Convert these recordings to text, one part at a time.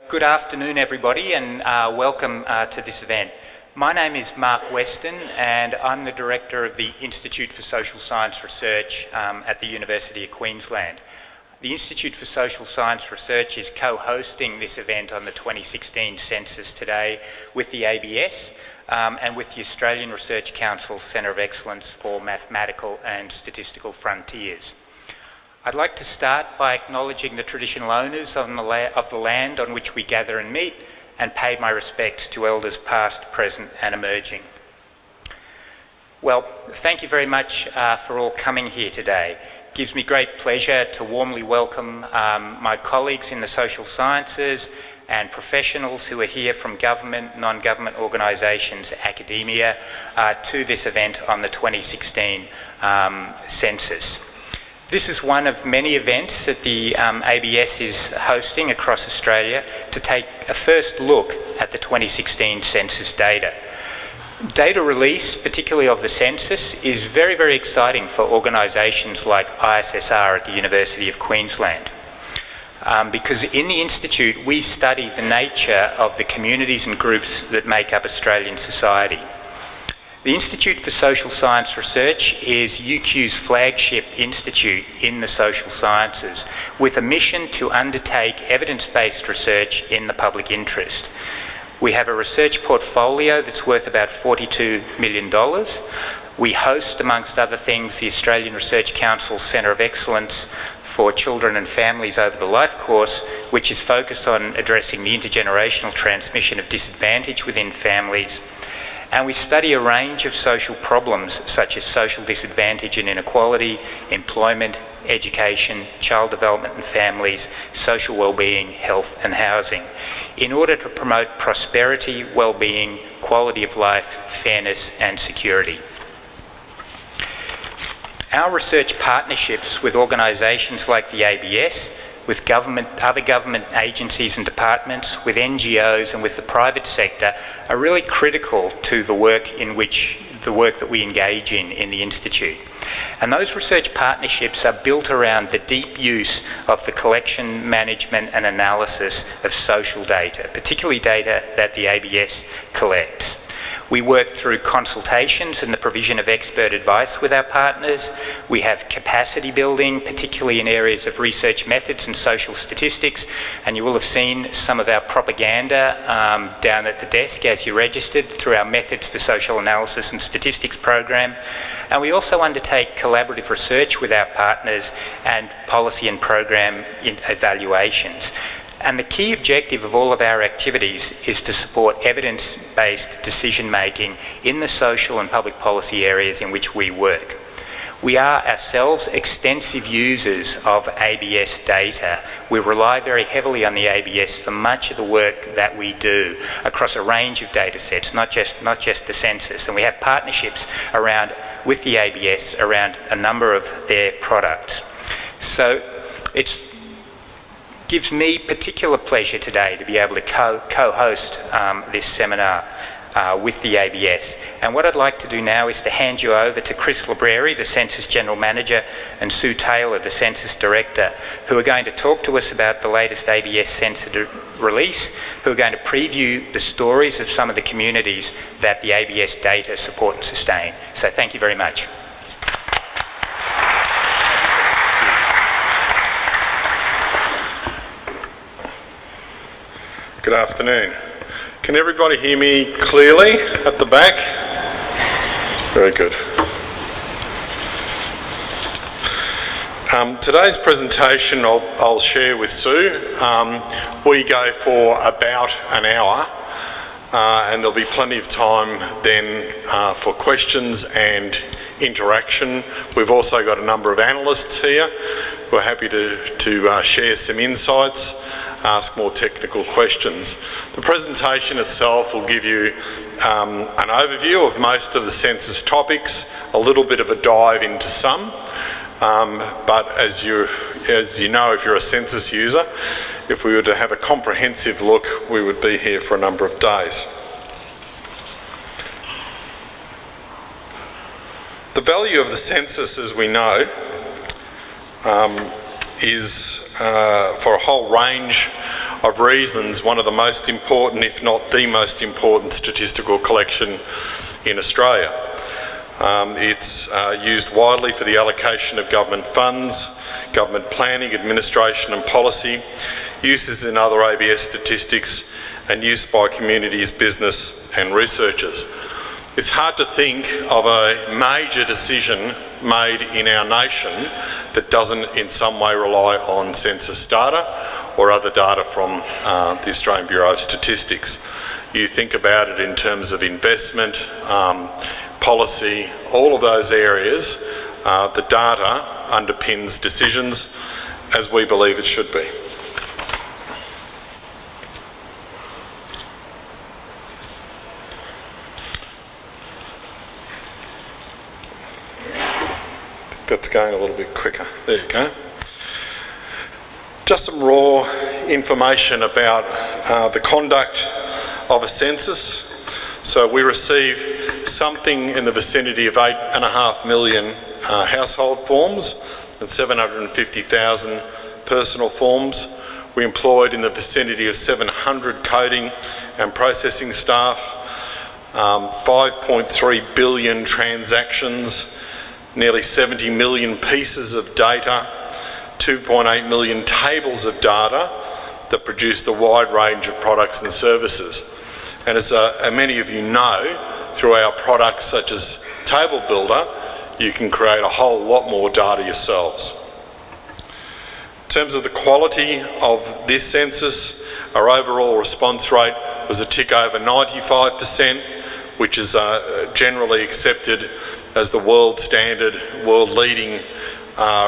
Good afternoon, everybody, and welcome to this event. My name is Mark Weston, and I'm the Director of the Institute for Social Science Research at the University of Queensland. The Institute for Social Science Research is co-hosting this event on the 2016 Census today with the ABS and with the Australian Research Council's Centre of Excellence for Mathematical and Statistical Frontiers. I'd like to start by acknowledging the traditional owners of the land on which we gather and meet, and pay my respects to elders past, present and emerging. Well, thank you very much for all coming here today. It gives me great pleasure to warmly welcome my colleagues in the social sciences and professionals who are here from government, non-government organisations, academia, to this event on the 2016 Census. This is one of many events that the ABS is hosting across Australia to take a first look at the 2016 Census data. Data release, particularly of the Census, is very, very exciting for organisations like ISSR at the University of Queensland. Because in the Institute, we study the nature of the communities and groups that make up Australian society. The Institute for Social Science Research is UQ's flagship institute in the social sciences, with a mission to undertake evidence-based research in the public interest. We have a research portfolio that's worth about $42 million. We host, amongst other things, the Australian Research Council's Centre of Excellence for Children and Families over the Life course, which is focused on addressing the intergenerational transmission of disadvantage within families. And we study a range of social problems such as social disadvantage and inequality, employment, education, child development and families, social wellbeing, health and housing, in order to promote prosperity, wellbeing, quality of life, fairness and security. Our research partnerships with organisations like the ABS, with other government agencies and departments, with NGOs and with the private sector are really critical to the work that we engage in the Institute. And those research partnerships are built around the deep use of the collection, management and analysis of social data, particularly data that the ABS collects. We work through consultations and the provision of expert advice with our partners. We have capacity building, particularly in areas of research methods and social statistics. And you will have seen some of our propaganda down at the desk as you registered through our Methods for Social Analysis and Statistics program. And we also undertake collaborative research with our partners and policy and program evaluations. And the key objective of all of our activities is to support evidence-based decision-making in the social and public policy areas in which we work. We are ourselves extensive users of ABS data. We rely very heavily on the ABS for much of the work that we do across a range of data sets, not just the Census. And we have partnerships with the ABS around a number of their products. So it gives me particular pleasure today to be able to co-host this seminar with the ABS. And what I'd like to do now is to hand you over to Chris Libreri, the Census General Manager, and Sue Taylor, the Census Director, who are going to talk to us about the latest ABS Census release, who are going to preview the stories of some of the communities that the ABS data support and sustain. So thank you very much. Good afternoon. Can everybody hear me clearly at the back? Very good. Today's presentation I'll share with Sue. We go for about an hour and there'll be plenty of time then for questions and interaction. We've also got a number of analysts here who are happy to share some insights, ask more technical questions. The presentation itself will give you an overview of most of the Census topics, a little bit of a dive into some, but as you know, if you're a Census user, if we were to have a comprehensive look, we would be here for a number of days. The value of the Census, as we know, is for a whole range of reasons, one of the most important, if not the most important, statistical collection in Australia. It's used widely for the allocation of government funds, government planning, administration and policy, uses in other ABS statistics, and use by communities, business and researchers. It's hard to think of a major decision made in our nation that doesn't in some way rely on census data or other data from the Australian Bureau of Statistics. You think about it in terms of investment, policy, all of those areas, the data underpins decisions as we believe it should be. That's going a little bit quicker. There you go. Just some raw information about the conduct of a census. So we receive something in the vicinity of 8.5 million household forms and 750,000 personal forms. We employed in the vicinity of 700 coding and processing staff, 5.3 billion transactions, nearly 70 million pieces of data, 2.8 million tables of data that produced a wide range of products and services. And as many of you know, through our products such as Table Builder, you can create a whole lot more data yourselves. In terms of the quality of this census, our overall response rate was a tick over 95%, which is generally accepted as the world standard, world leading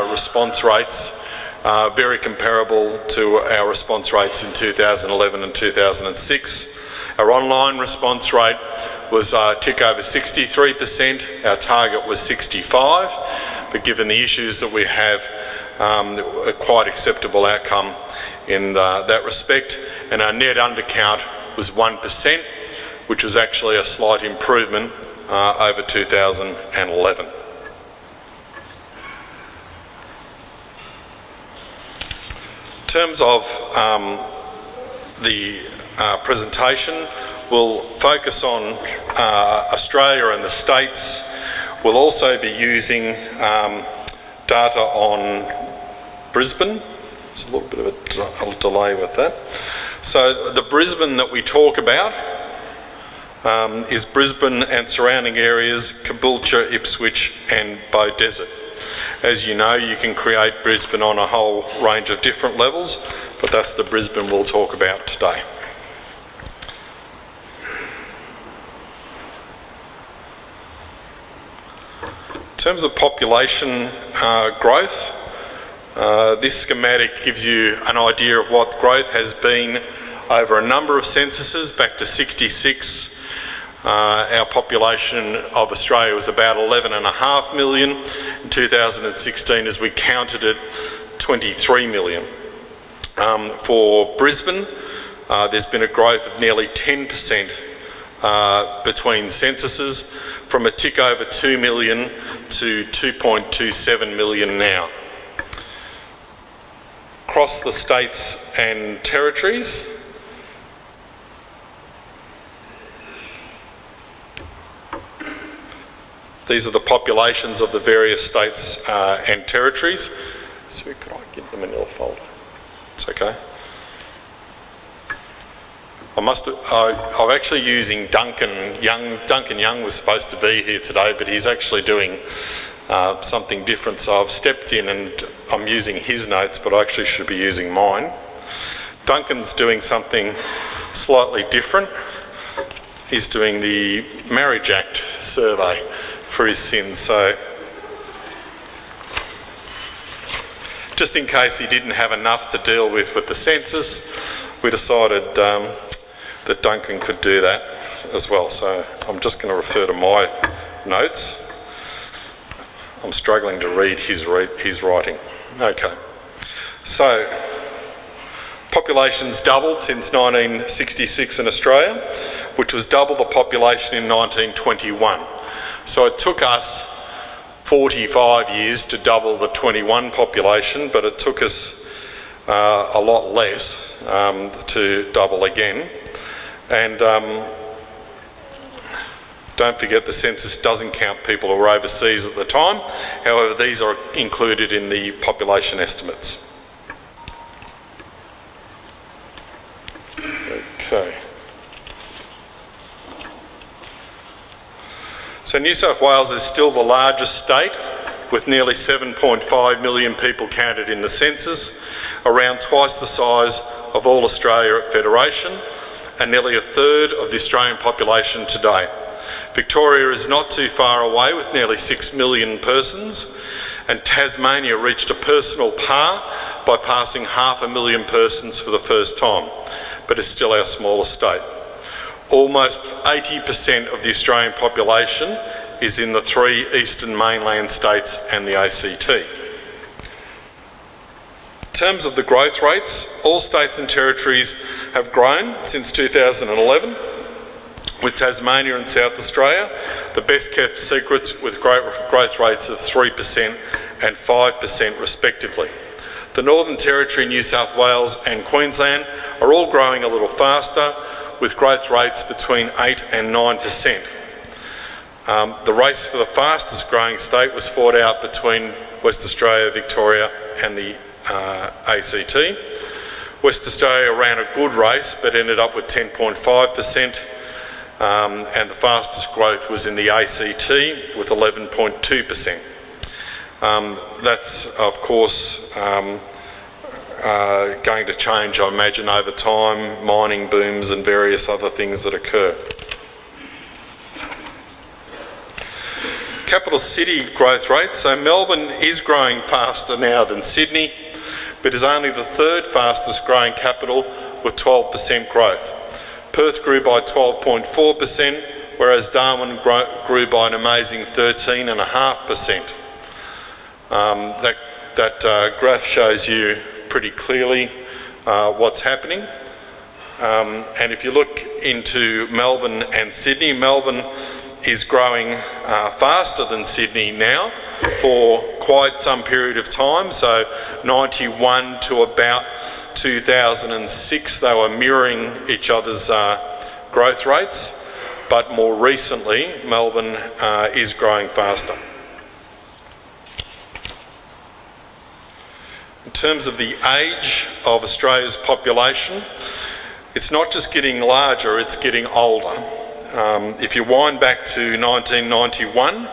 response rates, very comparable to our response rates in 2011 and 2006. Our online response rate was a tick over 63%, our target was 65%, but given the issues that we have, a quite acceptable outcome in that respect. And our net undercount was 1%, which was actually a slight improvement over 2011. In terms of the presentation, we'll focus on Australia and the states. We'll also be using data on Brisbane. There's a little bit of a delay with that. So the Brisbane that we talk about is Brisbane and surrounding areas, Caboolture, Ipswich and Beaudesert. As you know, you can create Brisbane on a whole range of different levels, but that's the Brisbane we'll talk about today. In terms of population growth, this schematic gives you an idea of what growth has been over a number of censuses. Back to 66, our population of Australia was about 11.5 million. In 2016, as we counted it, 23 million. For Brisbane, there's been a growth of nearly 10% between censuses, from a tick over 2 million to 2.27 million now. Across the states and territories, these are the populations of the various states and territories. So could I get the manila folder? It's okay. I'm actually using Duncan Young. Duncan Young was supposed to be here today, but he's actually doing something different. So I've stepped in and I'm using his notes, but I actually should be using mine. Duncan's doing something slightly different. He's doing the Marriage Act survey for his sins. So just in case he didn't have enough to deal with the census, we decided that Duncan could do that as well. So I'm just going to refer to my notes. I'm struggling to read his writing. Okay. So population's doubled since 1966 in Australia, which was double the population in 1921. So it took us 45 years to double the 21 population, but it took us a lot less to double again. And don't forget the census doesn't count people who are overseas at the time. However, these are included in the population estimates. Okay. So New South Wales is still the largest state, with nearly 7.5 million people counted in the census, around twice the size of all Australia at Federation, and nearly a third of the Australian population today. Victoria is not too far away with nearly 6 million persons, and Tasmania reached a personal par by passing 500,000 persons for the first time, but is still our smallest state. Almost 80% of the Australian population is in the 3 eastern mainland states and the ACT. In terms of the growth rates, all states and territories have grown since 2011, with Tasmania and South Australia the best kept secrets, with growth rates of 3% and 5% respectively. The Northern Territory, New South Wales and Queensland are all growing a little faster, with growth rates between 8 and 9%. The race for the fastest growing state was fought out between West Australia, Victoria and the ACT. West Australia ran a good race but ended up with 10.5%, and the fastest growth was in the ACT with 11.2%. That's of course going to change, I imagine, over time, mining booms and various other things that occur. Capital city growth rates. So Melbourne is growing faster now than Sydney, but is only the third fastest growing capital with 12% growth. Perth grew by 12.4%, whereas Darwin grew by an amazing 13.5%. That graph shows you pretty clearly what's happening. And if you look into Melbourne and Sydney, Melbourne is growing faster than Sydney now for quite some period of time. So 91 to about 2006, they were mirroring each other's growth rates, but more recently, Melbourne is growing faster. In terms of the age of Australia's population, it's not just getting larger, it's getting older. If you wind back to 1991,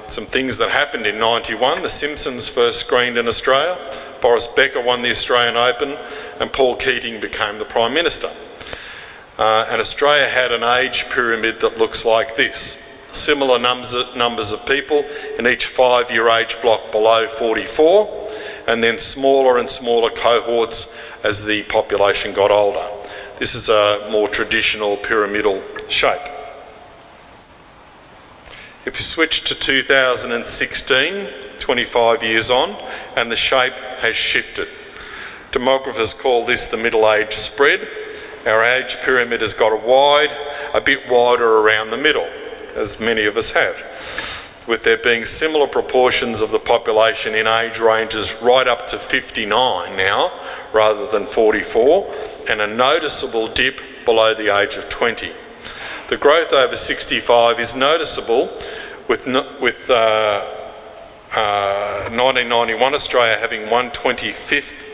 some things that happened in 91, The Simpsons first screened in Australia, Boris Becker won the Australian Open, and Paul Keating became the Prime Minister. And Australia had an age pyramid that looks like this. Similar numbers of people in each 5-year age block below 44, and then smaller and smaller cohorts as the population got older. This is a more traditional pyramidal shape. If you switch to 2016, 25 years on, and the shape has shifted. Demographers call this the middle age spread. Our age pyramid has got a bit wider around the middle, as many of us have, with there being similar proportions of the population in age ranges right up to 59 now, rather than 44, and a noticeable dip below the age of 20. The growth over 65 is noticeable, with 1991 Australia having 1/25th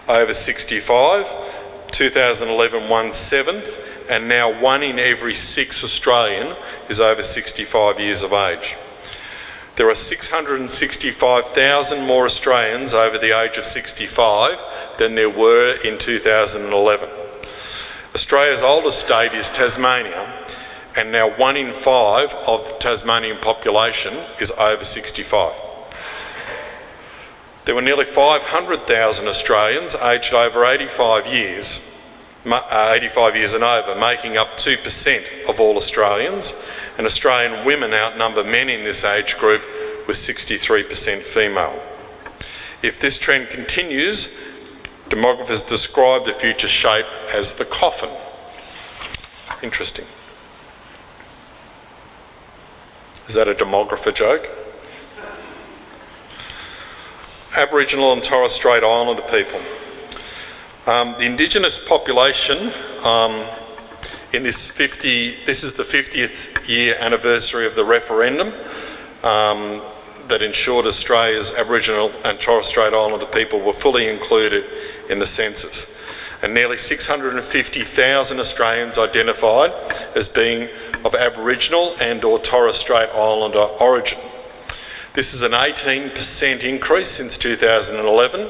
over 65, 2011 1/7th, and now 1 in every 6 Australian is over 65 years of age. There are 665,000 more Australians over the age of 65 than there were in 2011. Australia's oldest state is Tasmania, and now 1 in 5 of the Tasmanian population is over 65. There were nearly 500,000 Australians aged over 85 years and over, making up 2% of all Australians, and Australian women outnumber men in this age group with 63% female. If this trend continues, demographers describe the future shape as the coffin. Interesting. Is that a demographer joke? Aboriginal and Torres Strait Islander people. The Indigenous population in this is the 50th year anniversary of the referendum that ensured Australia's Aboriginal and Torres Strait Islander people were fully included in the census. And nearly 650,000 Australians identified as being of Aboriginal and or Torres Strait Islander origin. This is an 18% increase since 2011,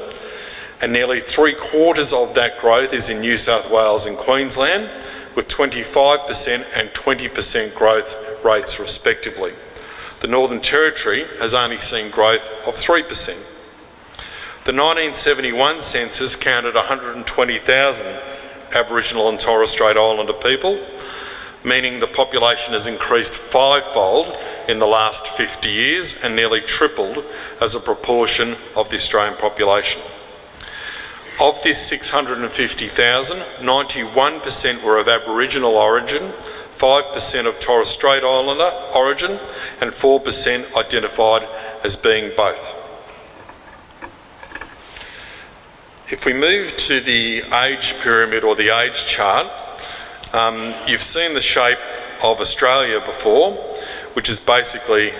and nearly 3/4 of that growth is in New South Wales and Queensland, with 25% and 20% growth rates respectively. The Northern Territory has only seen growth of 3%. The 1971 census counted 120,000 Aboriginal and Torres Strait Islander people, meaning the population has increased fivefold in the last 50 years and nearly tripled as a proportion of the Australian population. Of this 650,000, 91% were of Aboriginal origin, 5% of Torres Strait Islander origin, and 4% identified as being both. If we move to the age pyramid or the age chart, you've seen the shape of Australia before, which is basically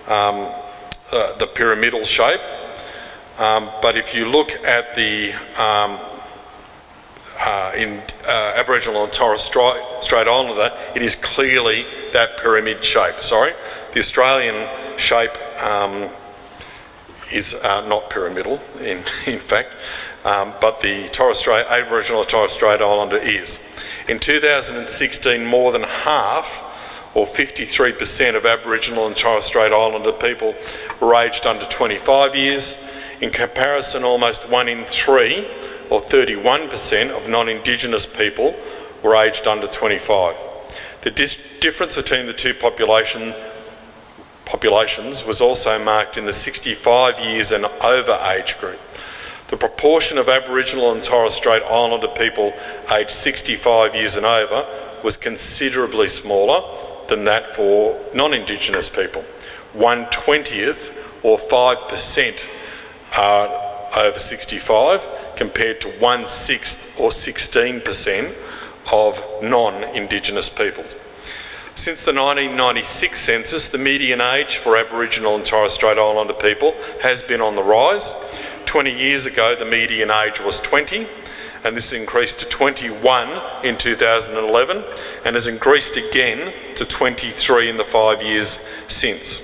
the pyramidal shape. But if you look at the Aboriginal and Torres Strait Islander, it is clearly that pyramid shape. Sorry, the Australian shape is not pyramidal, in fact, but the Aboriginal and Torres Strait Islander is. In 2016, more than half, or 53% of Aboriginal and Torres Strait Islander people were aged under 25 years. In comparison, almost 1 in 3, or 31% of non-Indigenous people were aged under 25. The difference between the two populations was also marked in the 65 years and over age group. The proportion of Aboriginal and Torres Strait Islander people aged 65 years and over was considerably smaller than that for non-Indigenous people. 1/20th or 5% are over 65 compared to 1/6 or 16% of non-Indigenous people. Since the 1996 census, the median age for Aboriginal and Torres Strait Islander people has been on the rise. 20 years ago, the median age was 20, and this increased to 21 in 2011, and has increased again to 23 in the 5 years since.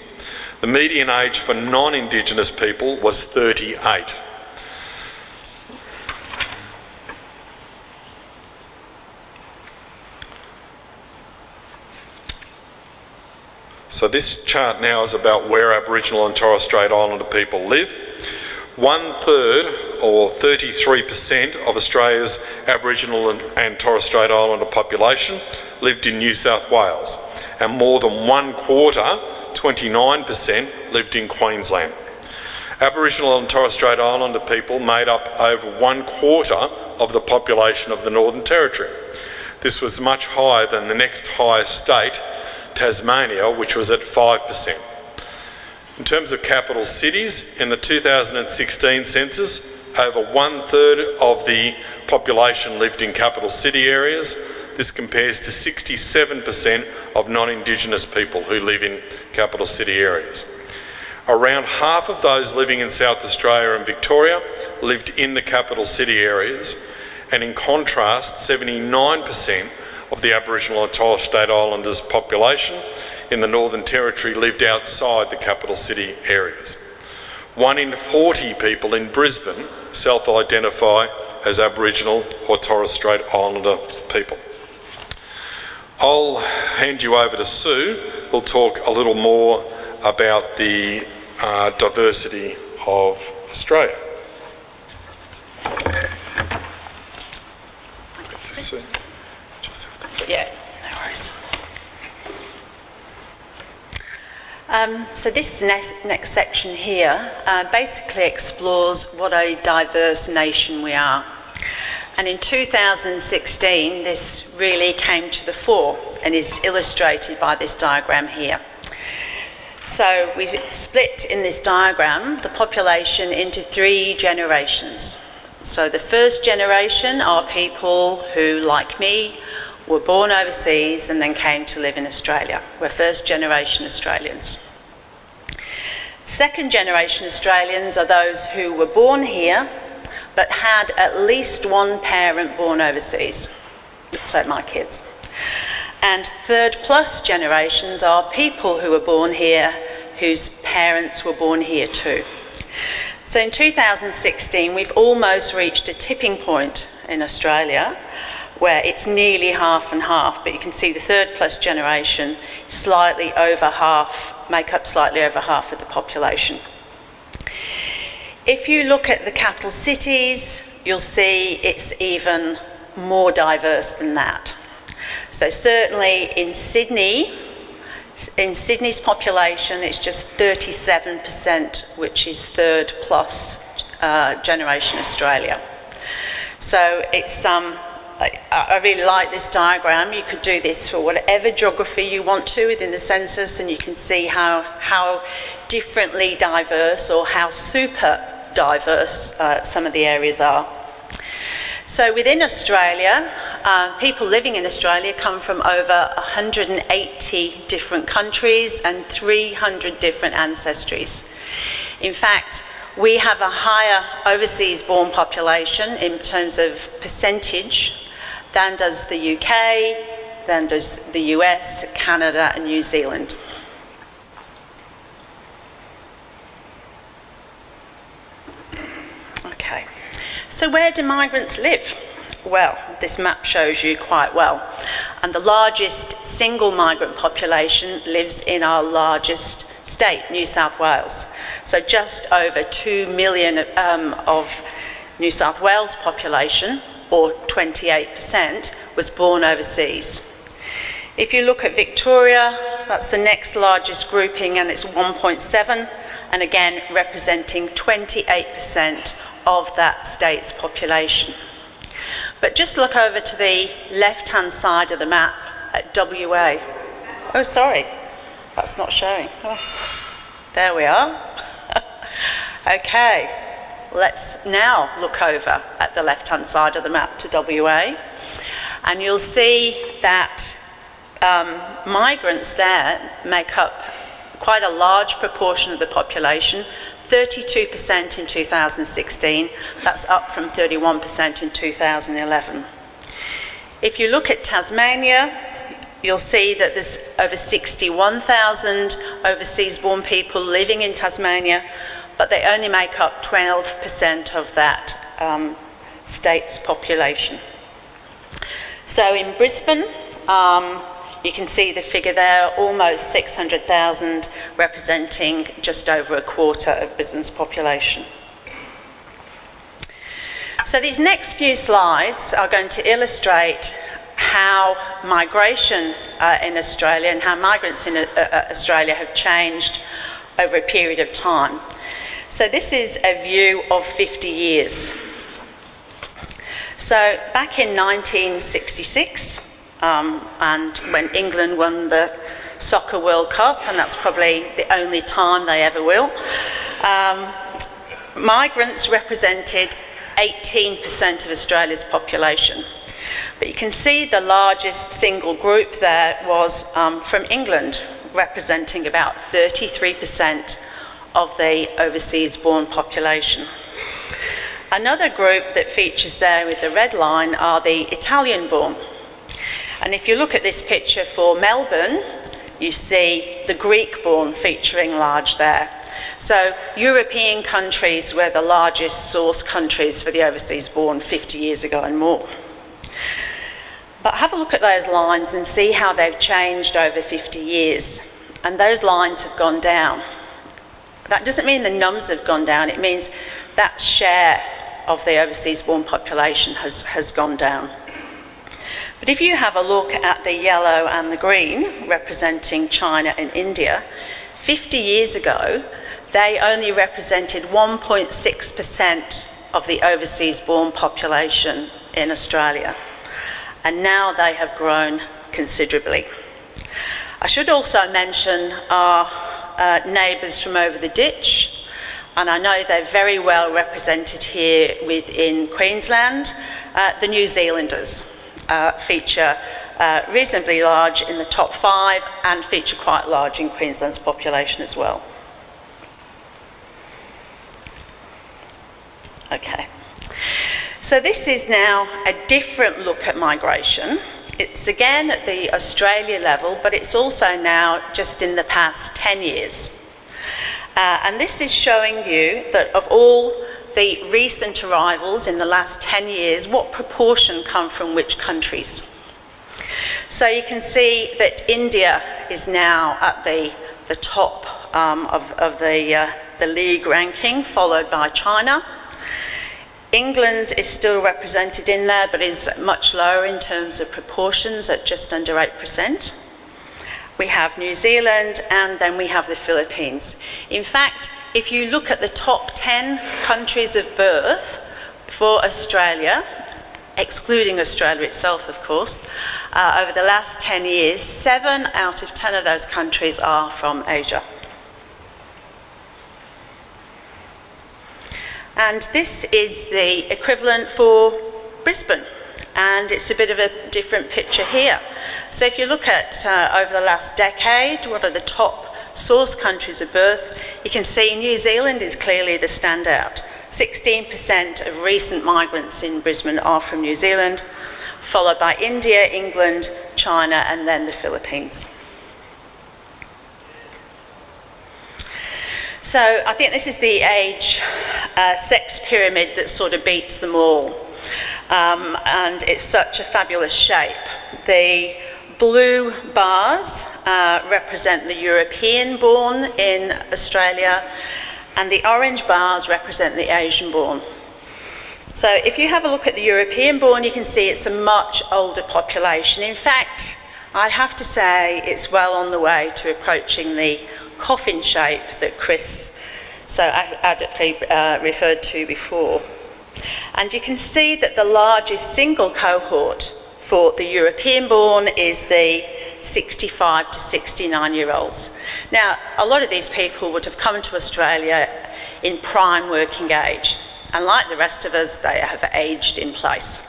The median age for non-Indigenous people was 38. So this chart now is about where Aboriginal and Torres Strait Islander people live. 1/3 or 33% of Australia's Aboriginal and Torres Strait Islander population lived in New South Wales, and more than 1/4, 29%, lived in Queensland. Aboriginal and Torres Strait Islander people made up over 1/4 of the population of the Northern Territory. This was much higher than the next highest state, Tasmania, which was at 5%. In terms of capital cities, in the 2016 census, over 1/3 of the population lived in capital city areas. This compares to 67% of non-Indigenous people who live in capital city areas. Around half of those living in South Australia and Victoria lived in the capital city areas, and in contrast, 79% of the Aboriginal and Torres Strait Islanders population in the Northern Territory lived outside the capital city areas. 1 in 40 people in Brisbane self-identify as Aboriginal or Torres Strait Islander people. I'll hand you over to Sue, who'll talk a little more about the diversity of Australia. Sue. Yeah, no worries. So this next section here basically explores what a diverse nation we are. And in 2016, this really came to the fore and is illustrated by this diagram here. So we've split in this diagram the population into 3 generations. So the first generation are people who, like me, were born overseas and then came to live in Australia. We're first generation Australians. Second generation Australians are those who were born here but had at least one parent born overseas, so my kids. And third plus generations are people who were born here whose parents were born here too. So in 2016, we've almost reached a tipping point in Australia where it's nearly half and half, but you can see the third plus generation slightly over half, make up slightly over half of the population. If you look at the capital cities, you'll see it's even more diverse than that. So certainly in Sydney's population, it's just 37%, which is third plus generation Australia. So it's I really like this diagram. You could do this for whatever geography you want to within the census, and you can see how differently diverse or how super diverse some of the areas are. So within Australia, people living in Australia come from over 180 different countries and 300 different ancestries. In fact, we have a higher overseas born population in terms of percentage than does the UK, than does the US, Canada and New Zealand. Okay, so where do migrants live? Well, this map shows you quite well. And the largest single migrant population lives in our largest state, New South Wales. So just over 2 million of New South Wales population, or 28%, was born overseas. If you look at Victoria, that's the next largest grouping and it's 1.7, and again representing 28% of that state's population. But just look over to the left-hand side of the map at WA. Oh, sorry, that's not showing. Oh, there we are. Okay. Let's now look over at the left-hand side of the map to WA, and you'll see that migrants there make up quite a large proportion of the population, 32% in 2016, that's up from 31% in 2011. If you look at Tasmania, you'll see that there's over 61,000 overseas-born people living in Tasmania, but they only make up 12% of that state's population. So in Brisbane, you can see the figure there, almost 600,000, representing just over a quarter of Brisbane's population. So these next few slides are going to illustrate how migration in Australia and how migrants in Australia have changed over a period of time. So this is a view of 50 years. So back in 1966, and when England won the Soccer World Cup, and that's probably the only time they ever will, migrants represented 18% of Australia's population. But you can see the largest single group there was from England, representing about 33% of the overseas-born population. Another group that features there with the red line are the Italian-born. And if you look at this picture for Melbourne, you see the Greek-born featuring large there. So European countries were the largest source countries for the overseas-born 50 years ago and more. But have a look at those lines and see how they've changed over 50 years. And those lines have gone down. That doesn't mean the numbers have gone down, it means that share of the overseas-born population has gone down. But if you have a look at the yellow and the green, representing China and India, 50 years ago, they only represented 1.6% of the overseas-born population in Australia. And now they have grown considerably. I should also mention our neighbours from over the ditch, and I know they're very well represented here within Queensland. The New Zealanders feature reasonably large in the top 5 and feature quite large in Queensland's population as well. Okay, so this is now a different look at migration. It's again at the Australia level, but it's also now just in the past 10 years. And this is showing you that of all the recent arrivals in the last 10 years, what proportion come from which countries. So you can see that India is now at the top of the league ranking, followed by China. England is still represented in there, but is much lower in terms of proportions at just under 8%. We have New Zealand, and then we have the Philippines. In fact, if you look at the top 10 countries of birth for Australia, excluding Australia itself, of course, over the last 10 years, 7 out of 10 of those countries are from Asia. And this is the equivalent for Brisbane, and it's a bit of a different picture here. So if you look at over the last decade, what are the top source countries of birth, you can see New Zealand is clearly the standout. 16% of recent migrants in Brisbane are from New Zealand, followed by India, England, China, and then the Philippines. So I think this is the age sex pyramid that sort of beats them all. And it's such a fabulous shape. The blue bars represent the European-born in Australia, and the orange bars represent the Asian-born. So if you have a look at the European-born, you can see it's a much older population. In fact, I'd have to say it's well on the way to approaching the coffin shape that Chris so adequately referred to before. And you can see that the largest single cohort for the European-born is the 65 to 69-year-olds. Now, a lot of these people would have come to Australia in prime working age, and like the rest of us, they have aged in place.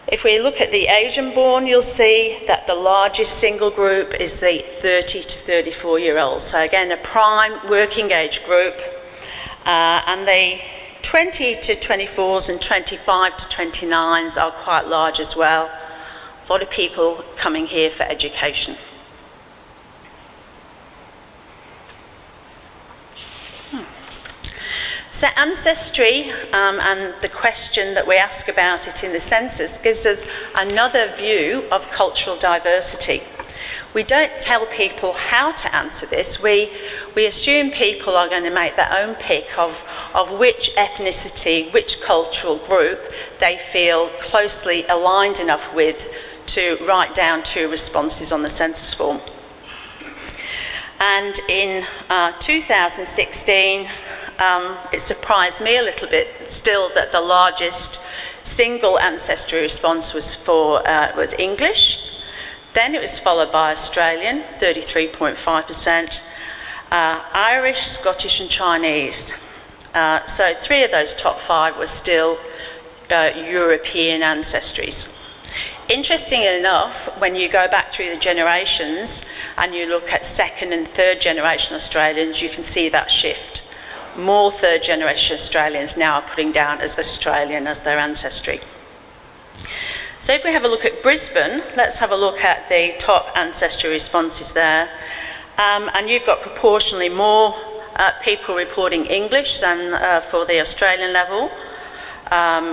If we look at the Asian-born, you'll see that the largest single group is the 30 to 34-year-olds. So again, a prime working age group, and the 20 to 24s and 25 to 29s are quite large as well. A lot of people coming here for education. So Ancestry and the question that we ask about it in the census gives us another view of cultural diversity. We don't tell people how to answer this. We assume people are going to make their own pick of which ethnicity, which cultural group they feel closely aligned enough with to write down 2 responses on the census form. And in 2016, it surprised me a little bit still that the largest single ancestry response was English. Then it was followed by Australian, 33.5%, Irish, Scottish and Chinese. So 3 of those top 5 were still European ancestries. Interestingly enough, when you go back through the generations and you look at 2nd and 3rd generation Australians, you can see that shift. More 3rd generation Australians now are putting down as Australian as their ancestry. So if we have a look at Brisbane, let's have a look at the top ancestry responses there. And you've got proportionally more people reporting English than for the Australian level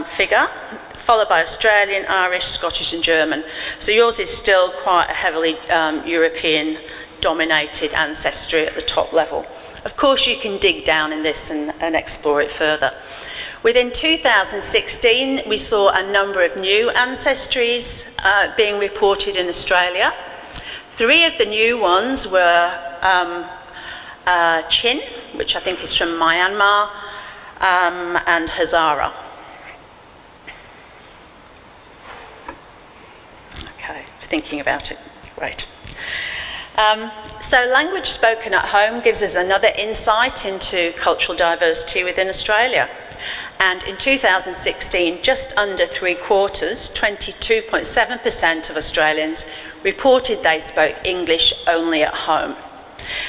figure, followed by Australian, Irish, Scottish and German. So yours is still quite a heavily European-dominated ancestry at the top level. Of course, you can dig down in this and explore it further. Within 2016, we saw a number of new ancestries being reported in Australia. 3 of the new ones were Chin, which I think is from Myanmar, and Hazara. Okay, thinking about it, great. So language spoken at home gives us another insight into cultural diversity within Australia. And in 2016, just under 3/4, 22.7% of Australians reported they spoke English only at home.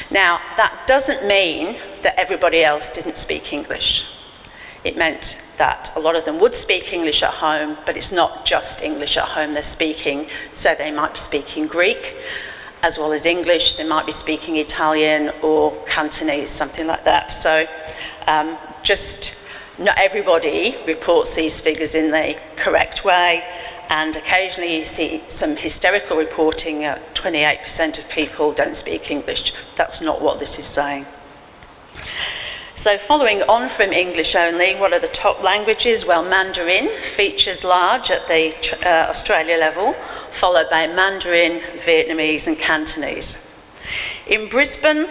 Now, that doesn't mean that everybody else didn't speak English. It meant that a lot of them would speak English at home, but it's not just English at home they're speaking. So they might be speaking Greek as well as English. They might be speaking Italian or Cantonese, something like that. So just not everybody reports these figures in the correct way, and occasionally you see some hysterical reporting. 28% of people don't speak English. That's not what this is saying. So following on from English only, what are the top languages? Well, Mandarin features large at the Australia level, followed by Mandarin, Vietnamese and Cantonese. In Brisbane,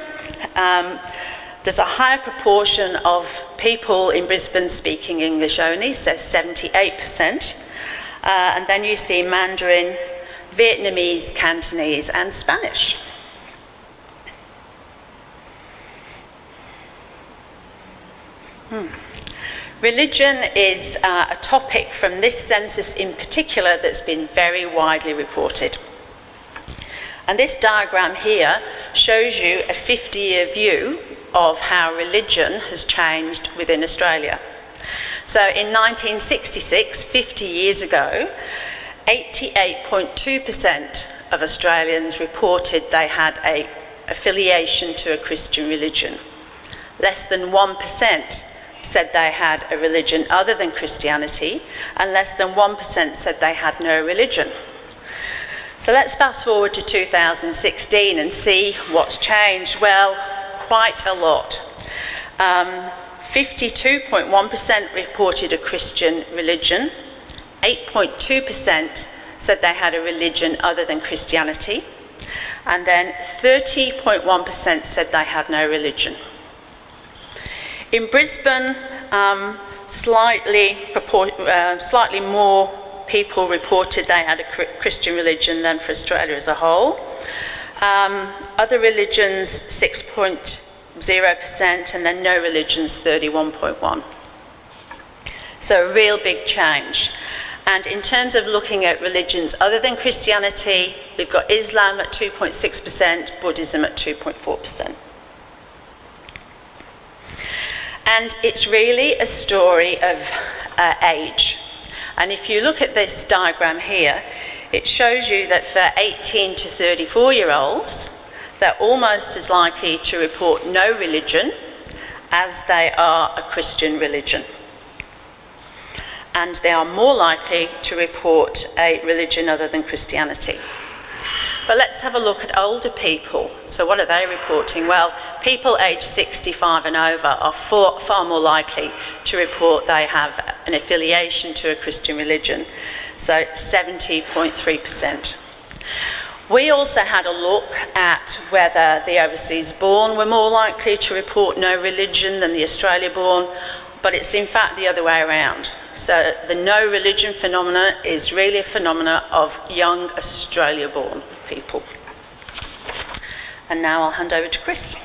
there's a higher proportion of people in Brisbane speaking English only, so 78%. And then you see Mandarin, Vietnamese, Cantonese and Spanish. Religion is a topic from this census in particular that's been very widely reported. And this diagram here shows you a 50-year view of how religion has changed within Australia. So in 1966, 50 years ago, 88.2% of Australians reported they had an affiliation to a Christian religion. Less than 1% said they had a religion other than Christianity, and less than 1% said they had no religion. So let's fast forward to 2016 and see what's changed. Well, quite a lot. 52.1% reported a Christian religion, 8.2% said they had a religion other than Christianity, and then 30.1% said they had no religion. In Brisbane, slightly more people reported they had a Christian religion than for Australia as a whole. Other religions, 6.0%, and then no religions, 31.1%. So a real big change. And in terms of looking at religions other than Christianity, we've got Islam at 2.6%, Buddhism at 2.4%. And it's really a story of age. And if you look at this diagram here, it shows you that for 18 to 34-year-olds, they're almost as likely to report no religion as they are a Christian religion. And they are more likely to report a religion other than Christianity. But let's have a look at older people. So what are they reporting? Well, people aged 65 and over are far more likely to report they have an affiliation to a Christian religion. So 70.3%. We also had a look at whether the overseas born were more likely to report no religion than the Australia born, but it's in fact the other way around. So the no religion phenomena is really a phenomena of young Australia born people. And now I'll hand over to Chris.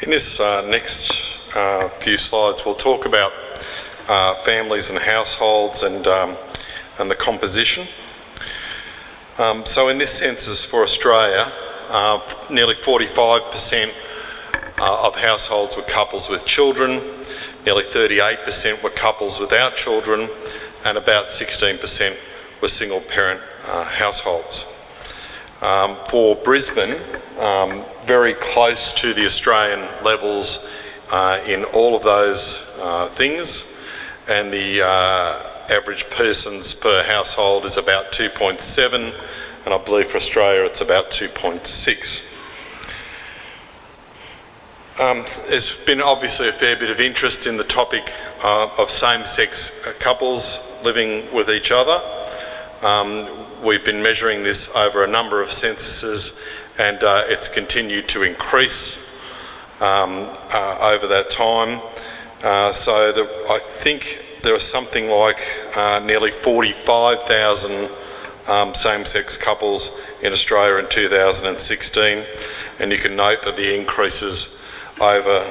In this next few slides, we'll talk about families and households and the composition. So in this census for Australia, nearly 45% of households were couples with children, nearly 38% were couples without children, and about 16% were single parent households. For Brisbane, very close to the Australian levels in all of those things, and the average persons per household is about 2.7, and I believe for Australia it's about 2.6. There's been obviously a fair bit of interest in the topic of same-sex couples living with each other. We've been measuring this over a number of censuses, and it's continued to increase over that time. I think there are something like nearly 45,000 same-sex couples in Australia in 2016, and you can note that the increases over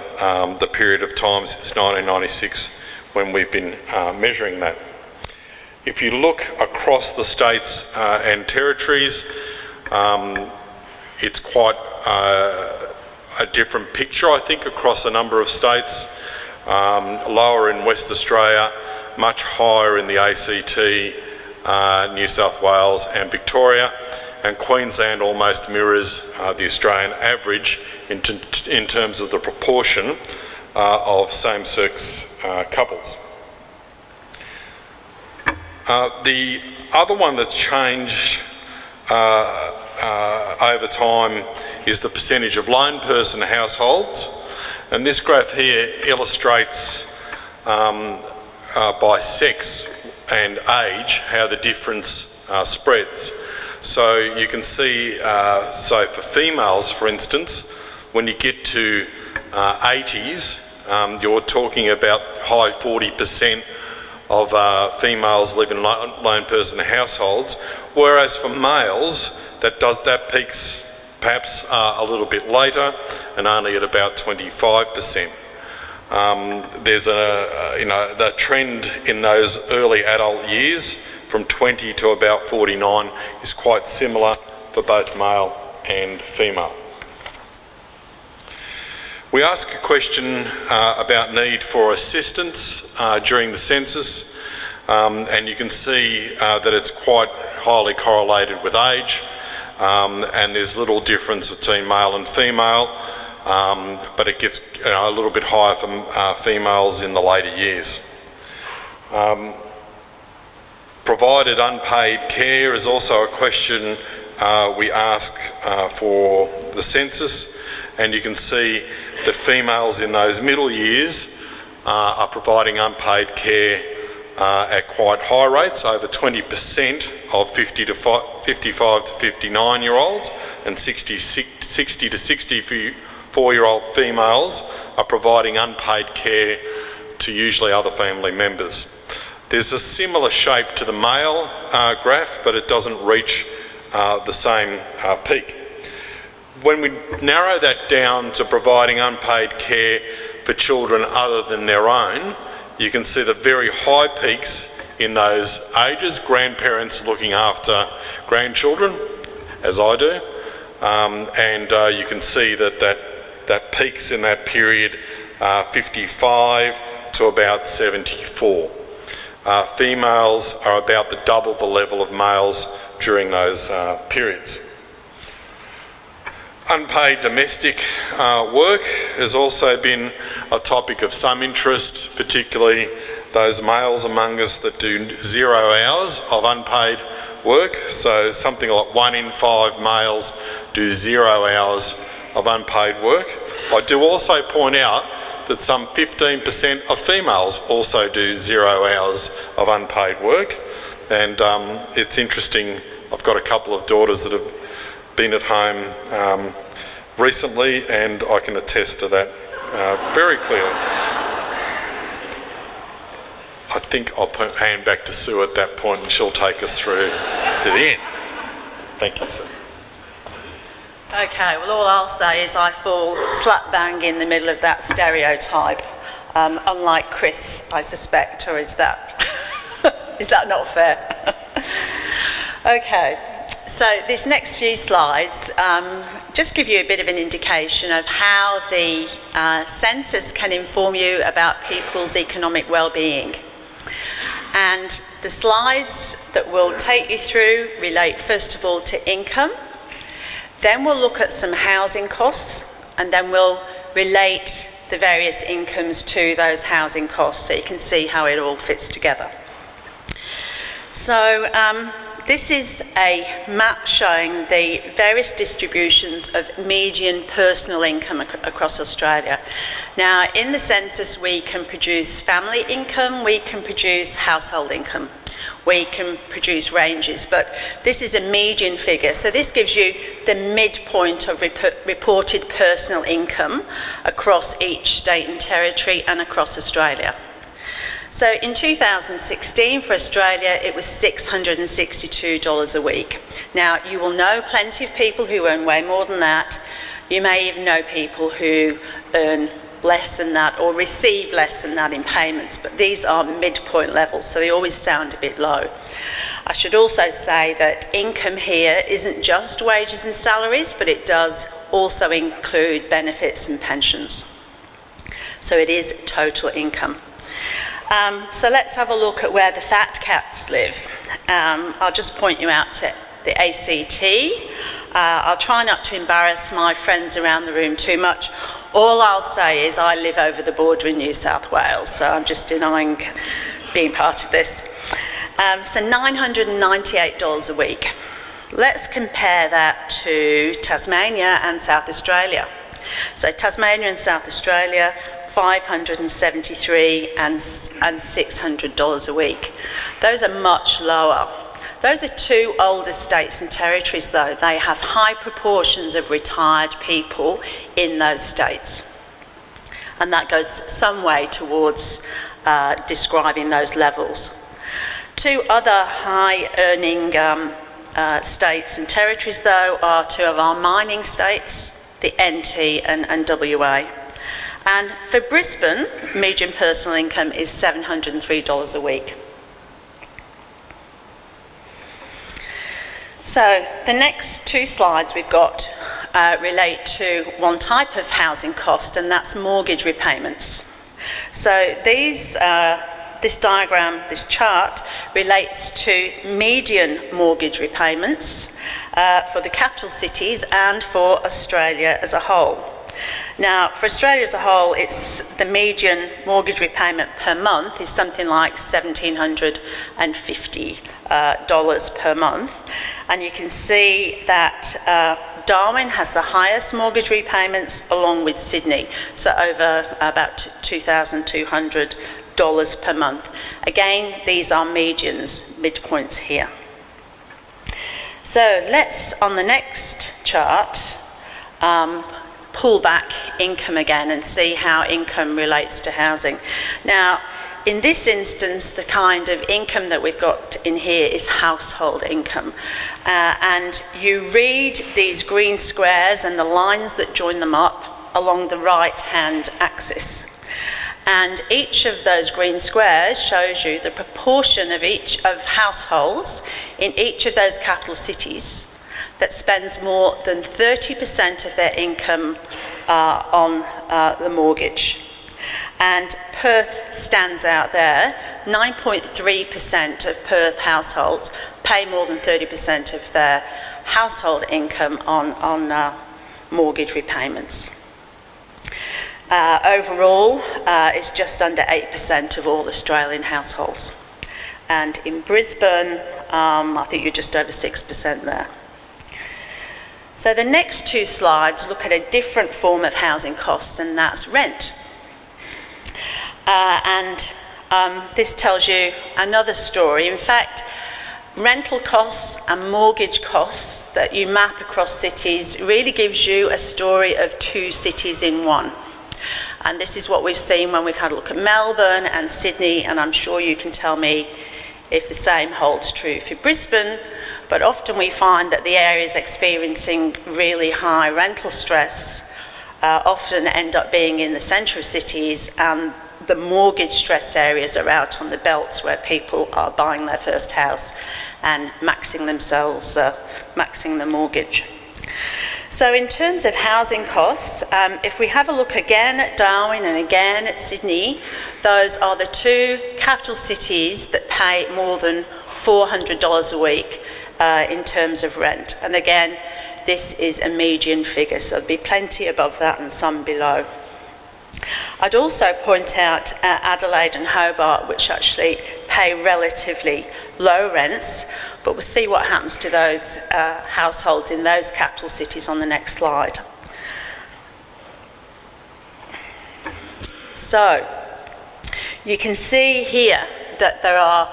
the period of time since 1996 when we've been measuring that. If you look across the states and territories, it's quite a different picture, I think, across a number of states. Lower in West Australia, much higher in the ACT, New South Wales and Victoria, and Queensland almost mirrors the Australian average in terms of the proportion of same-sex couples. The other one that's changed over time is the percentage of lone person households, and this graph here illustrates by sex and age how the difference spreads. So you can see, so for females, for instance, when you get to 80s, you're talking about high 40% of females live in lone person households, whereas for males, that peaks perhaps a little bit later and only at about 25%. There's the trend in those early adult years from 20 to about 49 is quite similar for both male and female. We ask a question about need for assistance during the census, and you can see that it's quite highly correlated with age, and there's little difference between male and female, but it gets a little bit higher for females in the later years. Provided unpaid care is also a question we ask for the census, and you can see that females in those middle years are providing unpaid care at quite high rates, over 20% of 55 to 59 year olds, and 60 to 64-year-old females are providing unpaid care to usually other family members. There's a similar shape to the male graph, but it doesn't reach the same peak. When we narrow that down to providing unpaid care for children other than their own, you can see the very high peaks in those ages, grandparents looking after grandchildren, as I do, and you can see that peaks in that period 55 to about 74. Females are about double the level of males during those periods. Unpaid domestic work has also been a topic of some interest, particularly those males among us that do 0 hours of unpaid work. So something like 1 in 5 males do 0 hours of unpaid work. I do also point out that some 15% of females also do 0 hours of unpaid work, and it's interesting. I've got a couple of daughters that have been at home recently, and I can attest to that very clearly. I think I'll hand back to Sue at that point, and she'll take us through to the end. Thank you, Sue. Okay, well, all I'll say is I fall slap bang in the middle of that stereotype, unlike Chris, I suspect, or is that not fair? Okay, so these next few slides just give you a bit of an indication of how the census can inform you about people's economic well-being. And the slides that we'll take you through relate first of all to income. Then we'll look at some housing costs, and then we'll relate the various incomes to those housing costs so you can see how it all fits together. So This is a map showing the various distributions of median personal income across Australia. Now, in the census, we can produce family income, we can produce household income, we can produce ranges, but this is a median figure. So this gives you the midpoint of reported personal income across each state and territory and across Australia. So in 2016 for Australia, it was $662 a week. Now, you will know plenty of people who earn way more than that. You may even know people who earn less than that or receive less than that in payments, but these are midpoint levels, so they always sound a bit low. I should also say that income here isn't just wages and salaries, but it does also include benefits and pensions. So it is total income. So let's have a look at where the fat cats live. I'll just point you out to the ACT. I'll try not to embarrass my friends around the room too much. All I'll say is I live over the border in New South Wales, so I'm just denying being part of this. So $998 a week. Let's compare that to Tasmania and South Australia. So Tasmania and South Australia, $573 and $600 a week. Those are much lower. Those are two older states and territories though. They have high proportions of retired people in those states. And that goes some way towards describing those levels. Two other high earning states and territories though are two of our mining states, the NT and WA. And for Brisbane, median personal income is $703 a week. So the next two slides we've got relate to one type of housing cost, and that's mortgage repayments. So this diagram, this chart, relates to median mortgage repayments for the capital cities and for Australia as a whole. Now, for Australia as a whole, it's the median mortgage repayment per month is something like $1,750 per month. And you can see that Darwin has the highest mortgage repayments along with Sydney, so over about $2,200 per month. Again, these are medians, midpoints here. So let's, on the next chart, pull back income again and see how income relates to housing. Now, in this instance, the kind of income that we've got in here is household income. And you read these green squares and the lines that join them up along the right-hand axis. And each of those green squares shows you the proportion of households in each of those capital cities that spends more than 30% of their income on the mortgage. And Perth stands out there. 9.3% of Perth households pay more than 30% of their household income on mortgage repayments. Overall, it's just under 8% of all Australian households. And in Brisbane, I think you're just over 6% there. So the next two slides look at a different form of housing costs, and that's rent. This tells you another story. In fact, rental costs and mortgage costs that you map across cities really gives you a story of two cities in one. And this is what we've seen when we've had a look at Melbourne and Sydney, and I'm sure you can tell me if the same holds true for Brisbane. But often we find that the areas experiencing really high rental stress often end up being in the centre of cities, and the mortgage stress areas are out on the belts where people are buying their first house and maxing the mortgage. So in terms of housing costs, if we have a look again at Darwin and again at Sydney, those are the two capital cities that pay more than $400 a week in terms of rent. And again, this is a median figure, so there'll be plenty above that and some below. I'd also point out Adelaide and Hobart, which actually pay relatively low rents, But we'll see what happens to those households in those capital cities on the next slide. So, you can see here that there are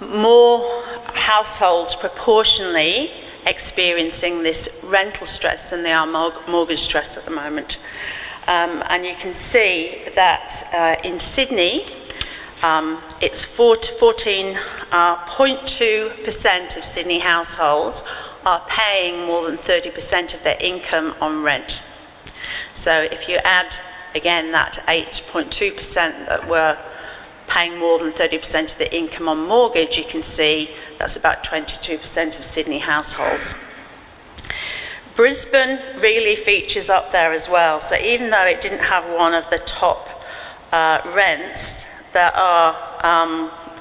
more households proportionally experiencing this rental stress than there are mortgage stress at the moment. And you can see that in Sydney, it's 14.2% of Sydney households are paying more than 30% of their income on rent. So if you add, again, that 8.2% that were paying more than 30% of their income on mortgage, you can see that's about 22% of Sydney households. Brisbane really features up there as well. So even though it didn't have one of the top rents, there are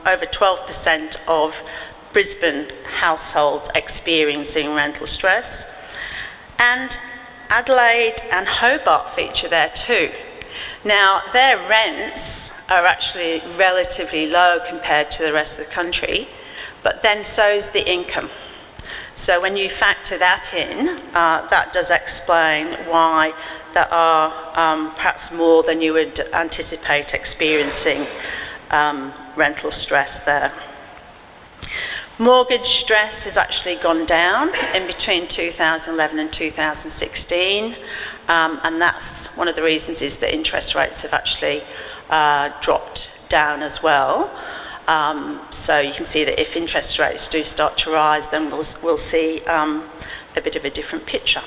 over 12% of Brisbane households experiencing rental stress. And Adelaide and Hobart feature there too. Now, their rents are actually relatively low compared to the rest of the country, but then so is the income. So when you factor that in, that does explain why there are perhaps more than you would anticipate experiencing rental stress there. Mortgage stress has actually gone down in between 2011 and 2016, and that's one of the reasons is that interest rates have actually dropped down as well. So you can see that if interest rates do start to rise, then we'll see a bit of a different picture.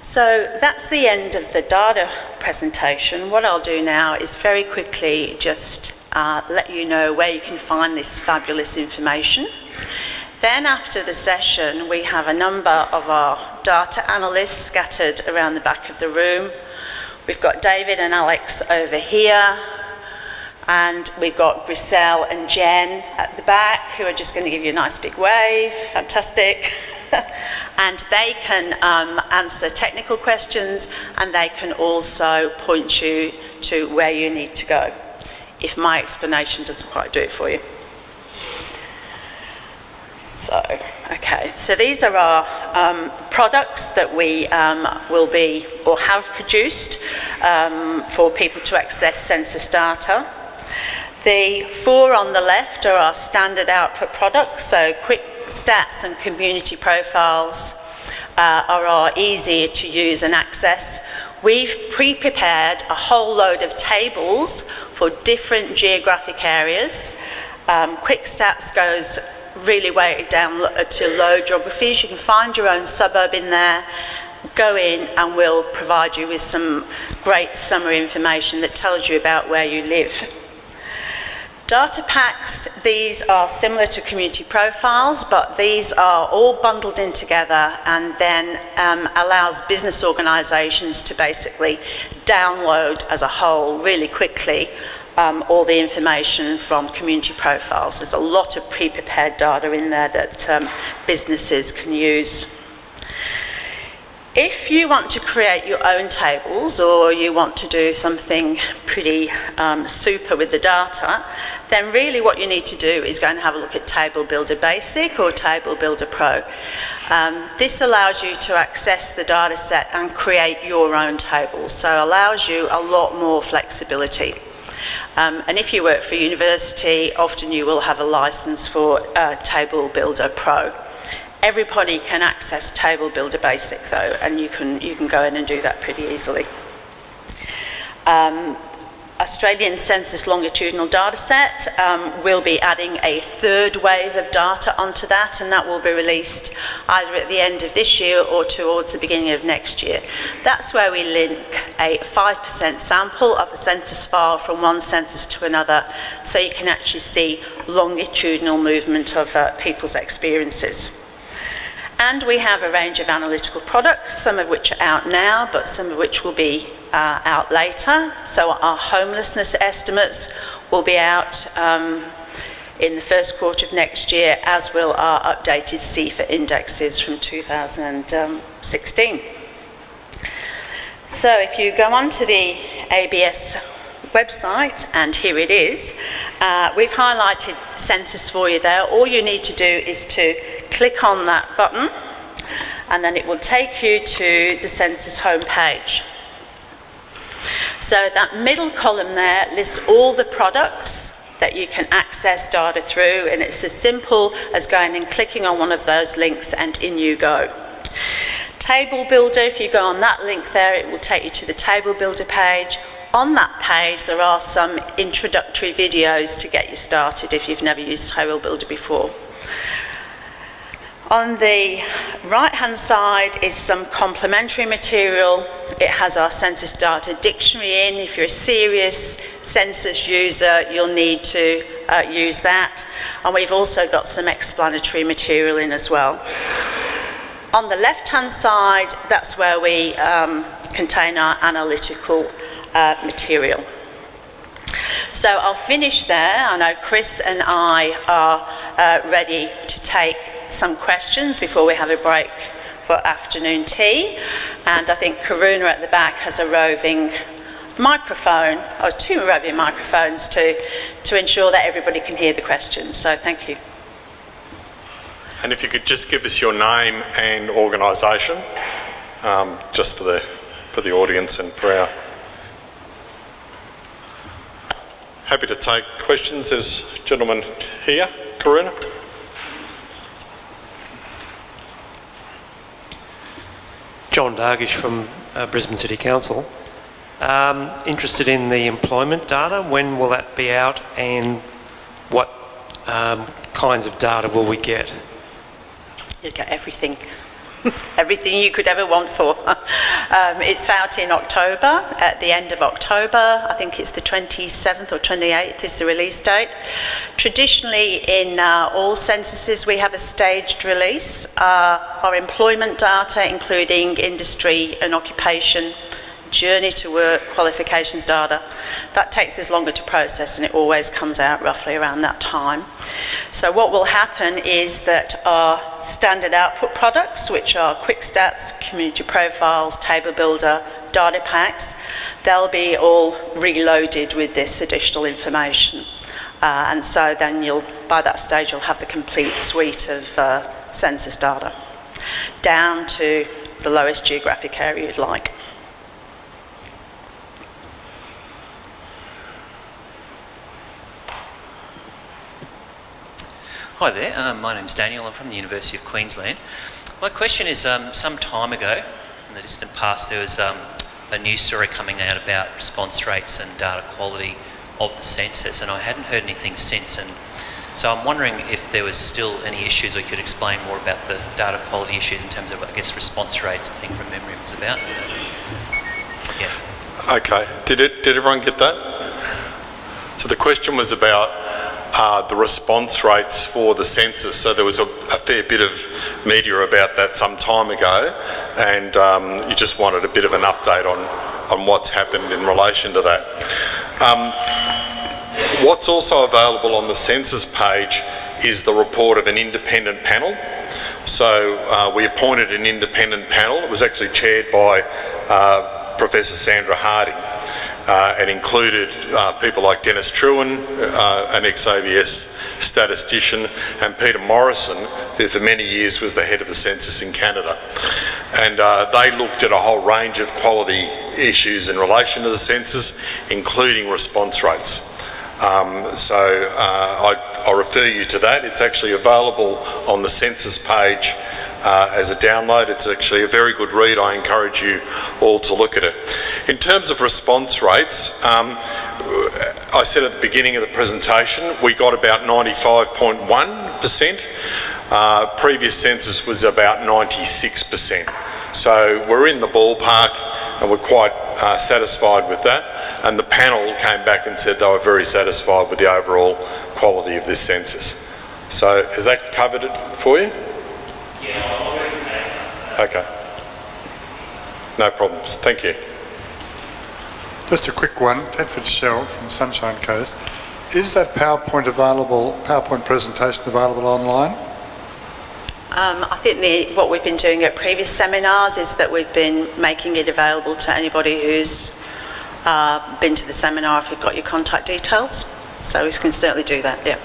So that's the end of the data presentation. What I'll do now is very quickly just let you know where you can find this fabulous information. Then after the session, we have a number of our data analysts scattered around the back of the room. We've got David and Alex over here, and we've got Griselle and Jen at the back, who are just going to give you a nice big wave. Fantastic. And they can answer technical questions, and they can also point you to where you need to go, if my explanation doesn't quite do it for you. So, okay, so these are our products that we will be or have produced for people to access census data. The four on the left are our standard output products, so quick stats and community profiles are easier to use and access. We've pre-prepared a whole load of tables for different geographic areas. Quick stats goes really way down to low geographies. You can find your own suburb in there, go in, and we'll provide you with some great summary information that tells you about where you live. Data packs, these are similar to community profiles, but these are all bundled in together and then allows business organisations to basically download as a whole really quickly all the information from community profiles. There's a lot of pre-prepared data in there that businesses can use. If you want to create your own tables, or you want to do something pretty super with the data, then really what you need to do is go and have a look at Table Builder Basic or Table Builder Pro. This allows you to access the data set and create your own tables, so allows you a lot more flexibility. And if you work for a university, often you will have a license for Table Builder Pro. Everybody can access Table Builder Basic though, and you can go in and do that pretty easily. Australian Census longitudinal data set will be adding a third wave of data onto that, and that will be released either at the end of this year or towards the beginning of next year. That's where we link a 5% sample of a census file from one census to another, so you can actually see longitudinal movement of people's experiences. And we have a range of analytical products, some of which are out now, but some of which will be out later. So our homelessness estimates will be out in the first quarter of next year, as will our updated CFA indexes from 2016. So if you go onto the ABS website, and here it is, we've highlighted census for you there. All you need to do is to click on that button, and then it will take you to the census homepage. So that middle column there lists all the products that you can access data through, and it's as simple as going and clicking on one of those links and in you go. Table Builder, if you go on that link there, it will take you to the Table Builder page. On that page there are some introductory videos to get you started if you've never used Table Builder before. On the right hand side is some complementary material. It has our census data dictionary in. If you're a serious census user, you'll need to use that. And we've also got some explanatory material in as well. On the left hand side, that's where we contain our analytical material. So I'll finish there. I know Chris and I are ready to take some questions before we have a break for afternoon tea, and I think Karuna at the back has a roving microphone, or two roving microphones to ensure that everybody can hear the questions, so thank you. And if you could just give us your name and organisation, just for the audience and for our... Happy to take questions. There's a gentleman here, Karuna. John Dargish from Brisbane City Council. Interested in the employment data. When will that be out, and what kinds of data will we get? You'll get everything. Everything you could ever want for. It's out in October, at the end of October. I think it's the 27th or 28th is the release date. Traditionally, in all censuses, we have a staged release. Our employment data, including industry and occupation, journey to work, qualifications data, that takes us longer to process, and it always comes out roughly around that time. So what will happen is that our standard output products, which are quick stats, community profiles, table builder, data packs, they'll be all reloaded with this additional information. And so then by that stage you'll have the complete suite of census data, down to the lowest geographic area you'd like. Hi there, my name's Daniel. I'm from the University of Queensland. My question is, some time ago, in the distant past, there was a news story coming out about response rates and data quality of the census, and I hadn't heard anything since, and so I'm wondering if there was still any issues, or you could explain more about the data quality issues in terms of, I guess, response rates. I think from memory it was about. So, yeah. Okay, did everyone get that? So the question was about the response rates for the census. So there was a fair bit of media about that some time ago, and you just wanted a bit of an update on what's happened in relation to that. What's also available on the census page is the report of an independent panel. So we appointed an independent panel. It was actually chaired by Professor Sandra Harding. It included people like Dennis Trewin, an ex-ABS statistician, and Peter Morrison, who for many years was the head of the census in Canada. And they looked at a whole range of quality issues in relation to the census, including response rates. So I'll refer you to that. It's actually available on the census page as a download. It's actually a very good read. I encourage you all to look at it. In terms of response rates, I said at the beginning of the presentation, we got about 95.1%. Previous census was about 96%. So we're in the ballpark, and we're quite satisfied with that. And the panel came back and said they were very satisfied with the overall quality of this census. So has that covered it for you? Okay. No problems. Thank you. Just a quick one. Ted Fitzgerald from Sunshine Coast. Is that PowerPoint presentation available online? I think what we've been doing at previous seminars is that we've been making it available to anybody who's been to the seminar if you've got your contact details. So we can certainly do that, yeah.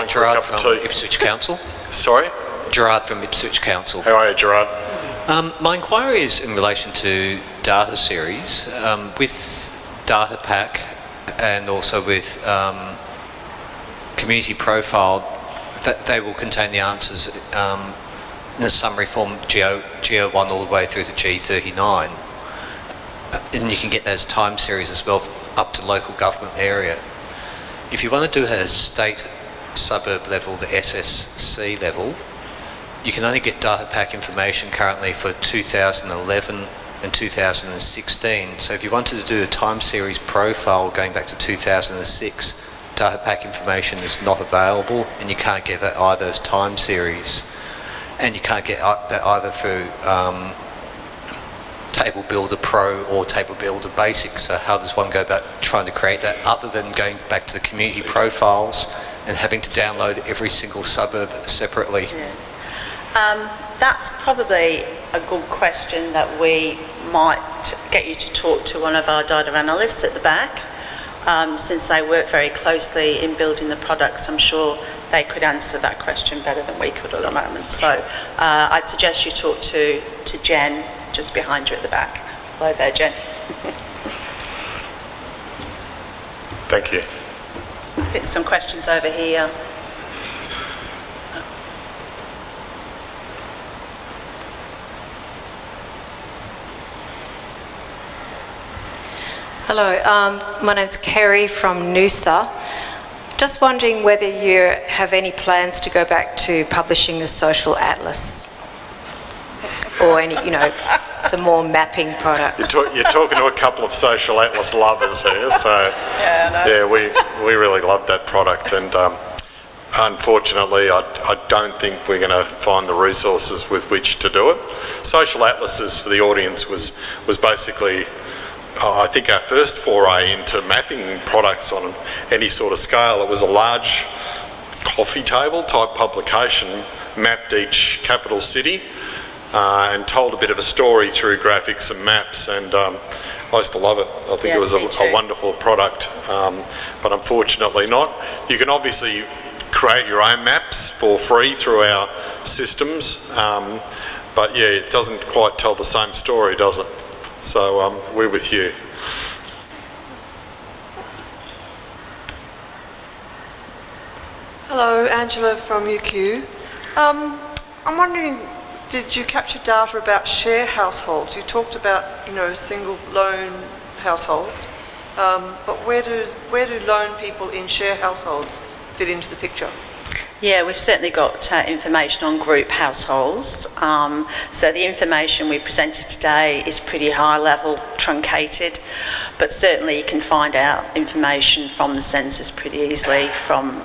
point for a cup of tea. Ipswich Council. Sorry? Gerard from Ipswich Council. How are you, Gerard? My inquiry is in relation to data series. With Data Pack and also with Community Profile, that they will contain the answers in a summary form, Geo1 all the way through to G39. And you can get those time series as well up to local government area. If you want to do it at a state suburb level, the SSC level, you can only get data pack information currently for 2011 and 2016. So if you wanted to do a time series profile going back to 2006, data pack information is not available, and you can't get that either as time series. And you can't get that either through Table Builder Pro or Table Builder Basic. So how does one go about trying to create that other than going back to the community profiles and having to download every single suburb separately? Yeah. That's probably a good question that we might get you to talk to one of our data analysts at the back. Since they work very closely in building the products, I'm sure they could answer that question better than we could at the moment. So I'd suggest you talk to Jen, just behind you at the back. Hello there, Jen. Thank you. I think some questions over here. Hello, my name's Kerry from Noosa. Just wondering whether you have any plans to go back to publishing the social atlas or any, some more mapping products. You're talking to a couple of social atlas lovers here, so yeah, we really love that product, and unfortunately I don't think we're going to find the resources with which to do it. Social atlases, for the audience, was basically I think our first foray into mapping products on any sort of scale. It was a large coffee table type publication, mapped each capital city and told a bit of a story through graphics and maps, and I used to love it. I think it was a wonderful product, but unfortunately not. You can obviously create your own maps for free through our systems, but yeah, it doesn't quite tell the same story, does it? So we're with you. Hello, Angela from UQ. I'm wondering, did you capture data about share households? You talked about, single loan households, but where do lone people in share households fit into the picture? Yeah, we've certainly got information on group households. So the information we presented today is pretty high level, truncated, but certainly you can find out information from the census pretty easily from,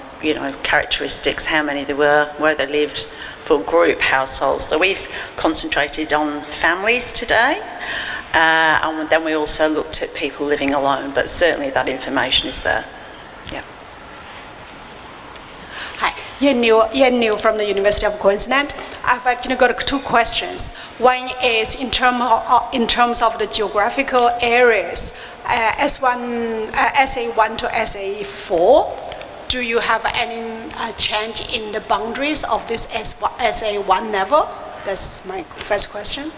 characteristics, how many there were, where they lived for group households. So we've concentrated on families today, and then we also looked at people living alone, but certainly that information is there. Yeah. Hi, Yen Niu from the University of Queensland. I've actually got two questions. One is in terms of the geographical areas, SA1 to SA4. Do you have any change in the boundaries of this SA1 level? That's my first question.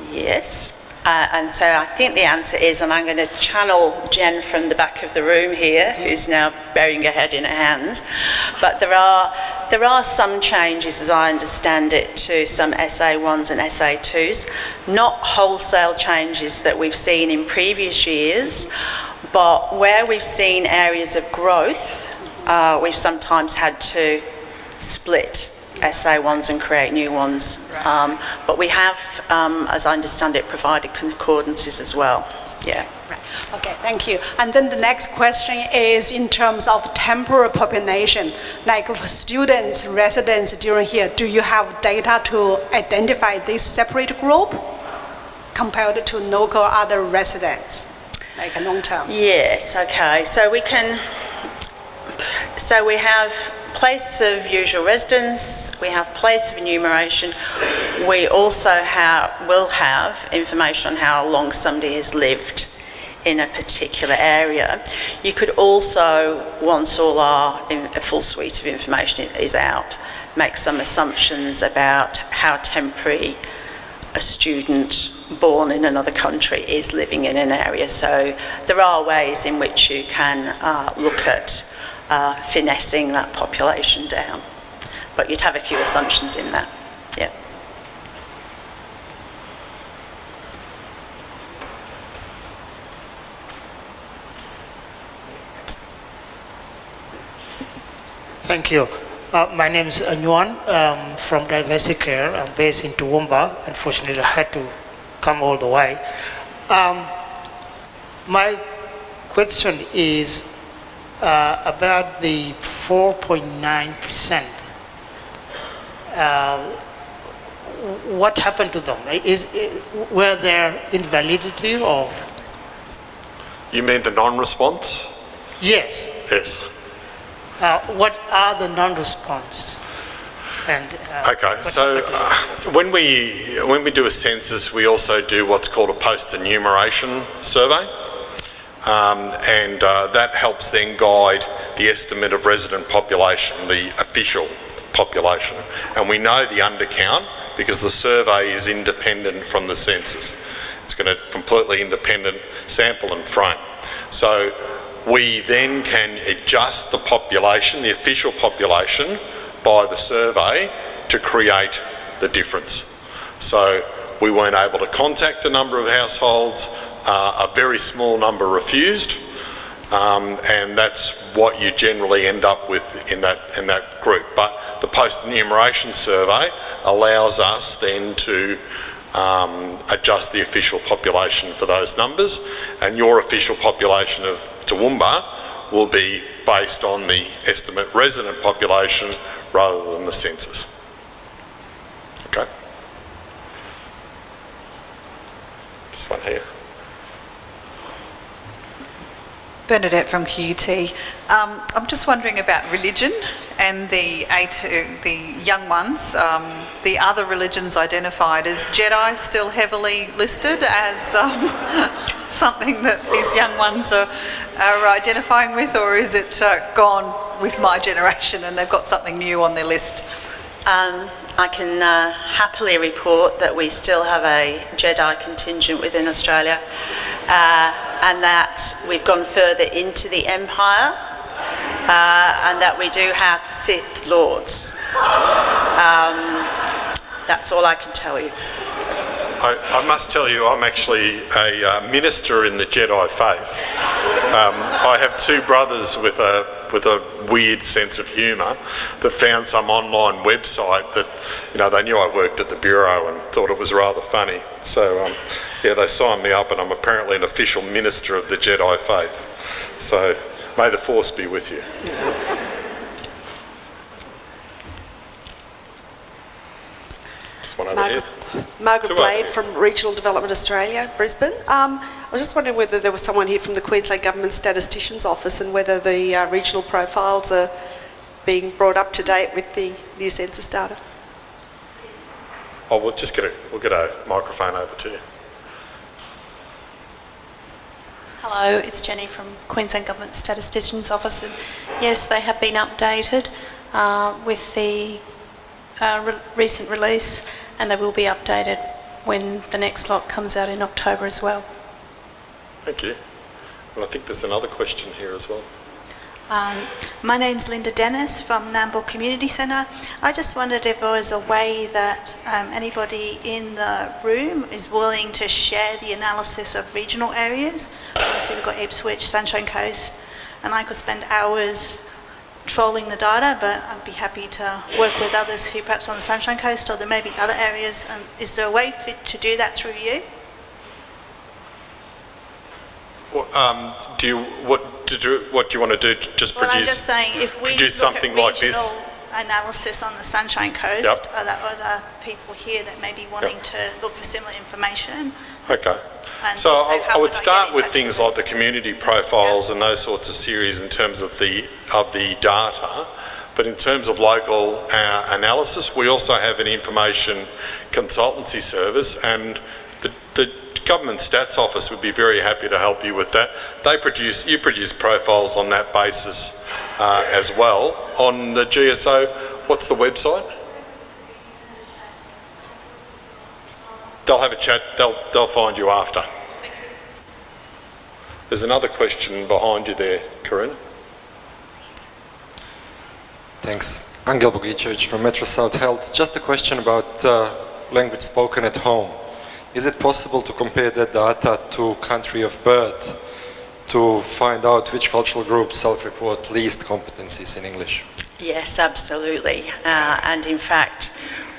Yes. And so I think the answer is, and I'm going to channel Jen from the back of the room here, who's now burying her head in her hands, but there are some changes, as I understand it, to some SA1s and SA2s, not wholesale changes that we've seen in previous years, but where we've seen areas of growth, we've sometimes had to split SA1s and create new ones. But we have, as I understand it, provided concordances as well. Yeah. Right. Okay, thank you. And then the next question is in terms of temporary population, like for students, residents during here, do you have data to identify this separate group compared to local other residents, like long term? Yes, okay. So we have place of usual residence, we have place of enumeration. We also will have information on how long somebody has lived in a particular area. You could also, once all a full suite of information is out, make some assumptions about how temporary a student born in another country is living in an area. So there are ways in which you can look at finessing that population down. But you'd have a few assumptions in that, yeah. Thank you. My name is Anyuan from Unpaid Care. I'm based in Toowoomba. Unfortunately, I had to come all the way. My question is about the 4.9%. What happened to them? Were there invalidity or? You mean the non-response? Yes. Yes. What are the non-response? Okay, so when we do a census, we also do what's called a post-enumeration survey, and that helps then guide the estimate of resident population, the official population. And we know the undercount because the survey is independent from the census. It's got a completely independent sample and frame. So we then can adjust the population, the official population, by the survey to create the difference. So we weren't able to contact a number of households, a very small number refused, and that's what you generally end up with in that group. But the post-enumeration survey allows us then to adjust the official population for those numbers, and your official population of Toowoomba will be based on the estimate resident population rather than the census. Okay. Just one here. Bernadette from QUT. I'm just wondering about religion and the young ones. The other religions identified, is Jedi still heavily listed as something that these young ones are identifying with, or is it gone with my generation and they've got something new on their list? I can happily report that we still have a Jedi contingent within Australia, and that we've gone further into the Empire, and that we do have Sith Lords. That's all I can tell you. I must tell you, I'm actually a minister in the Jedi faith. I have two brothers with a weird sense of humour that found some online website that, they knew I worked at the Bureau and thought it was rather funny. So, they signed me up, and I'm apparently an official minister of the Jedi faith. So, may the Force be with you. Just one over here. Margaret Blade from Regional Development Australia, Brisbane. I was just wondering whether there was someone here from the Queensland Government Statistician's Office and whether the regional profiles are being brought up to date with the new census data. Oh, we'll get a microphone over to you. Hello, it's Jenny from Queensland Government Statistician's Office. And yes, they have been updated with the recent release, and they will be updated when the next lot comes out in October as well. Thank you. And I think there's another question here as well. My name's Linda Dennis from Nambour Community Centre. I just wondered if there was a way that anybody in the room is willing to share the analysis of regional areas. Obviously we've got Ipswich, Sunshine Coast, and I could spend hours trolling the data, but I'd be happy to work with others who perhaps on the Sunshine Coast, or there may be other areas. Is there a way to do that through you? What do you want to do? Just well, produce? I'm just saying, if we produce look something at like this. Analysis on the Sunshine Coast, Yep. are there other people here that may be wanting to look for similar information? Okay. And So also, I how would I start get in with touch things like the community profiles and those sorts of series in terms of the data. But in terms of local analysis, we also have an information consultancy service, and The Government Stats Office would be very happy to help you with that. You produce profiles on that basis as well. On the GSO, what's the website? They'll have a chat, they'll find you after. There's another question behind you there, Karina. Thanks. Angel Bogicevic from Metro South Health. Just a question about language spoken at home. Is it possible to compare the data to country of birth to find out which cultural groups self-report least competencies in English? Yes, absolutely. And in fact,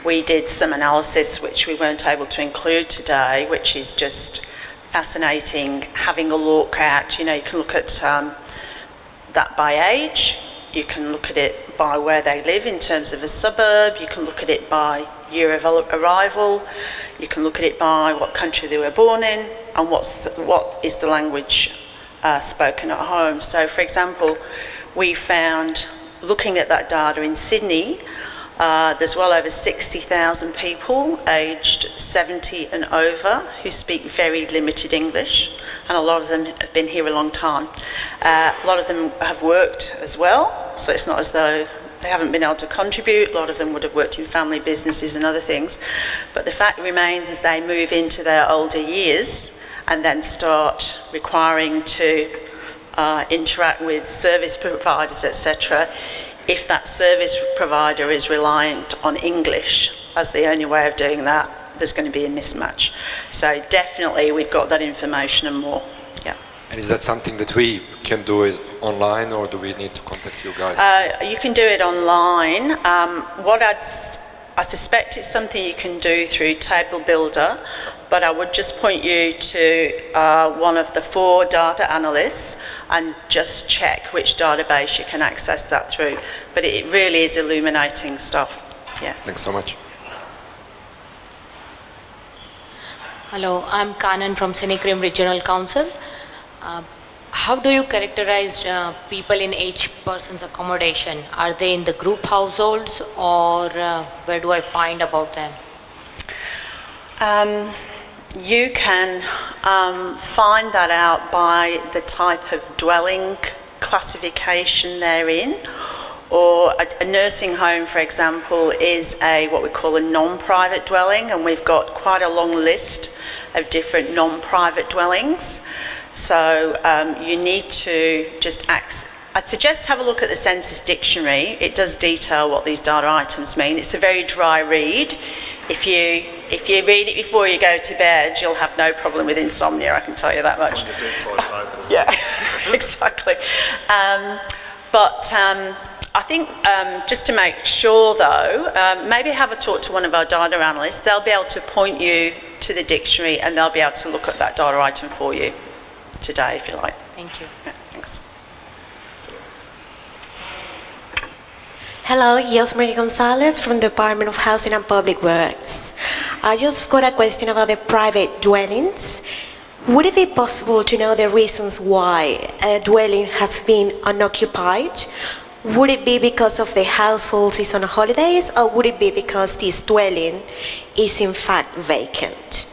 we did some analysis which we weren't able to include today, which is just fascinating, having a look at, you can look at that by age, you can look at it by where they live in terms of a suburb, you can look at it by year of arrival, you can look at it by what country they were born in, and what is the language spoken at home. So, for example, we found, looking at that data in Sydney, there's well over 60,000 people aged 70 and over who speak very limited English, and a lot of them have been here a long time. A lot of them have worked as well, so it's not as though they haven't been able to contribute. A lot of them would have worked in family businesses and other things. But the fact remains, as they move into their older years and then start requiring to interact with service providers, etc., if that service provider is reliant on English as the only way of doing that, there's going to be a mismatch. So definitely we've got that information and more. Yeah. And is that something that we can do it online, or do we need to contact you guys? You can do it online. I suspect it's something you can do through Table Builder, but I would just point you to one of the 4 data analysts and just check which database you can access that through. But it really is illuminating stuff. Yeah. Thanks so much. Hello, I'm Kanan from Senecrim Regional Council. How do you characterize people in aged persons accommodation? Are they in the group households, or where do I find about them? You can find that out by the type of dwelling classification they're in, or a nursing home, for example, is what we call a non-private dwelling, and we've got quite a long list of different non-private dwellings. So you need to just I'd suggest have a look at the Census dictionary. It does detail what these data items mean. It's a very dry read. If you read it before you go to bed, you'll have no problem with insomnia, I can tell you that much. It's on your bedside table, yeah, exactly. But I think just to make sure though, maybe have a talk to one of our data analysts. They'll be able to point you to the dictionary and they'll be able to look at that data item for you today, if you like. Thank you. Yeah, thanks. Hello, Yosmarie Gonzalez from the Department of Housing and Public Works. I just got a question about the private dwellings. Would it be possible to know the reasons why a dwelling has been unoccupied? Would it be because of the household is on holidays, or would it be because this dwelling is in fact vacant?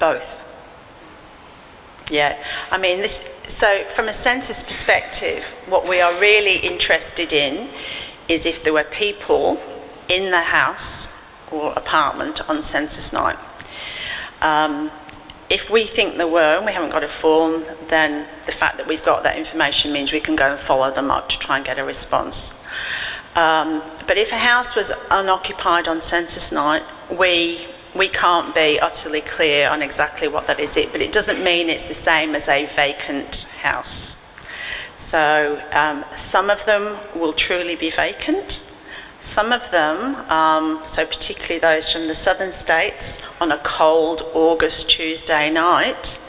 Both. Yeah, I mean, so from a census perspective, what we are really interested in is if there were people in the house or apartment on census night. If we think there were and we haven't got a form, then the fact that we've got that information means we can go and follow them up to try and get a response. But if a house was unoccupied on census night, we can't be utterly clear on exactly what that is, but it doesn't mean it's the same as a vacant house. So some of them will truly be vacant. Some of them, so particularly those from the southern states, on a cold August Tuesday night,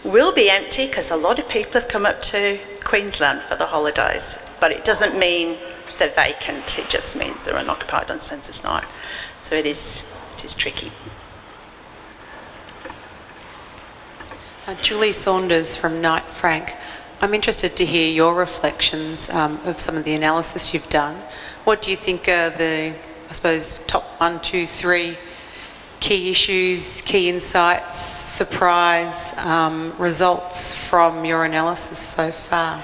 will be empty because a lot of people have come up to Queensland for the holidays. But it doesn't mean they're vacant, it just means they're unoccupied on census night. So it is tricky. Julie Saunders from Knight Frank. I'm interested to hear your reflections of some of the analysis you've done. What do you think are the, I suppose, top 1, 2, 3 key issues, key insights, surprise results from your analysis so far?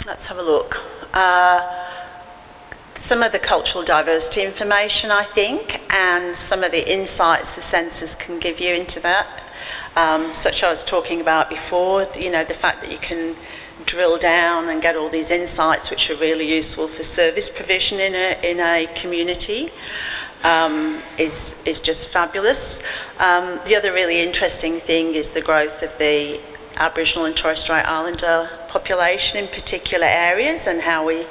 Let's have a look. Some of the cultural diversity information, I think, and some of the insights the census can give you into that, such as I was talking about before, you know, the fact that you can drill down and get all these insights which are really useful for service provision in a community is just fabulous. The other really interesting thing is the growth of the Aboriginal and Torres Strait Islander population in particular areas, and how we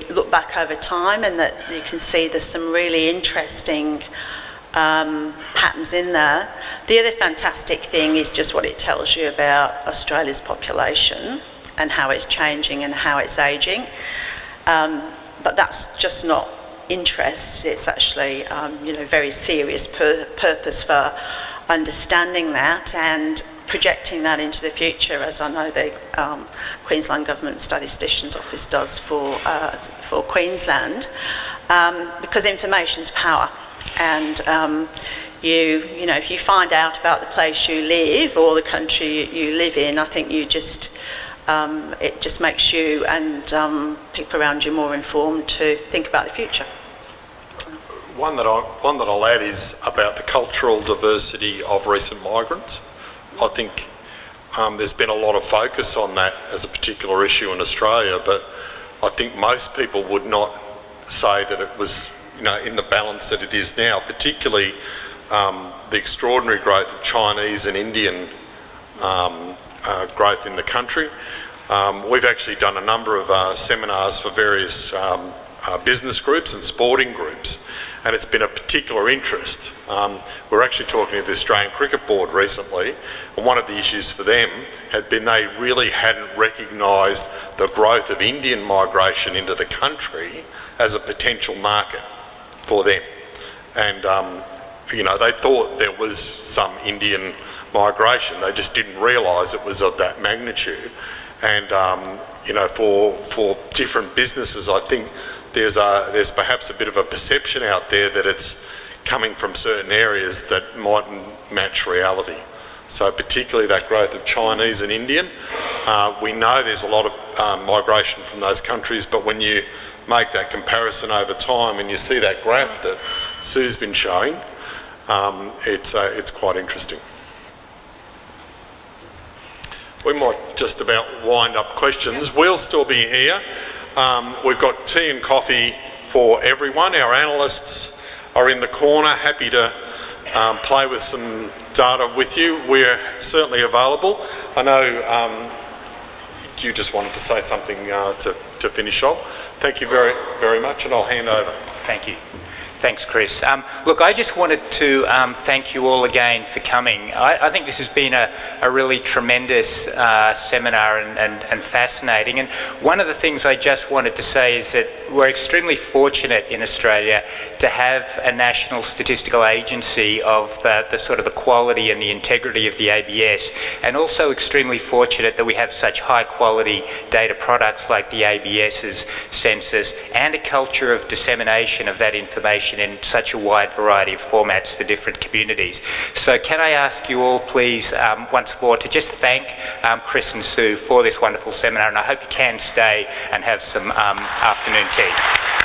look back over time, and that you can see there's some really interesting patterns in there. The other fantastic thing is just what it tells you about Australia's population and how it's changing and how it's ageing. But that's just not interest, it's actually very serious purpose for understanding that and projecting that into the future, as I know the Queensland Government Statisticians Office does for Queensland, because information's power, and if you find out about the place you live or the country you live in, I think it just makes you and people around you more informed to think about the future. One that I'll add is about the cultural diversity of recent migrants. I think there's been a lot of focus on that as a particular issue in Australia, but I think most people would not say that it was, in the balance that it is now, particularly the extraordinary growth of Chinese and Indian growth in the country. We've actually done a number of seminars for various business groups and sporting groups, and it's been a particular interest. We're actually talking to the Australian Cricket Board recently, and one of the issues for them had been they really hadn't recognised the growth of Indian migration into the country as a potential market for them. And they thought there was some Indian migration, they just didn't realise it was of that magnitude. And for different businesses, I think there's perhaps a bit of a perception out there that it's coming from certain areas that mightn't match reality. So particularly that growth of Chinese and Indian, we know there's a lot of migration from those countries, but when you make that comparison over time and you see that graph that Sue's been showing, it's quite interesting. We might just about wind up questions. We'll still be here. We've got tea and coffee for everyone. Our analysts are in the corner, happy to play with some data with you. We're certainly available. I know you just wanted to say something to finish off. Thank you very, very much, and I'll hand over. Thank you. Thanks, Chris. Look, I just wanted to thank you all again for coming. I think this has been a really tremendous seminar and fascinating. And one of the things I just wanted to say is that we're extremely fortunate in Australia to have a national statistical agency of the sort of the quality and the integrity of the ABS, and also extremely fortunate that we have such high quality data products like the ABS's Census, and a culture of dissemination of that information in such a wide variety of formats for different communities. So can I ask you all please once more to just thank Chris and Sue for this wonderful seminar, and I hope you can stay and have some afternoon tea.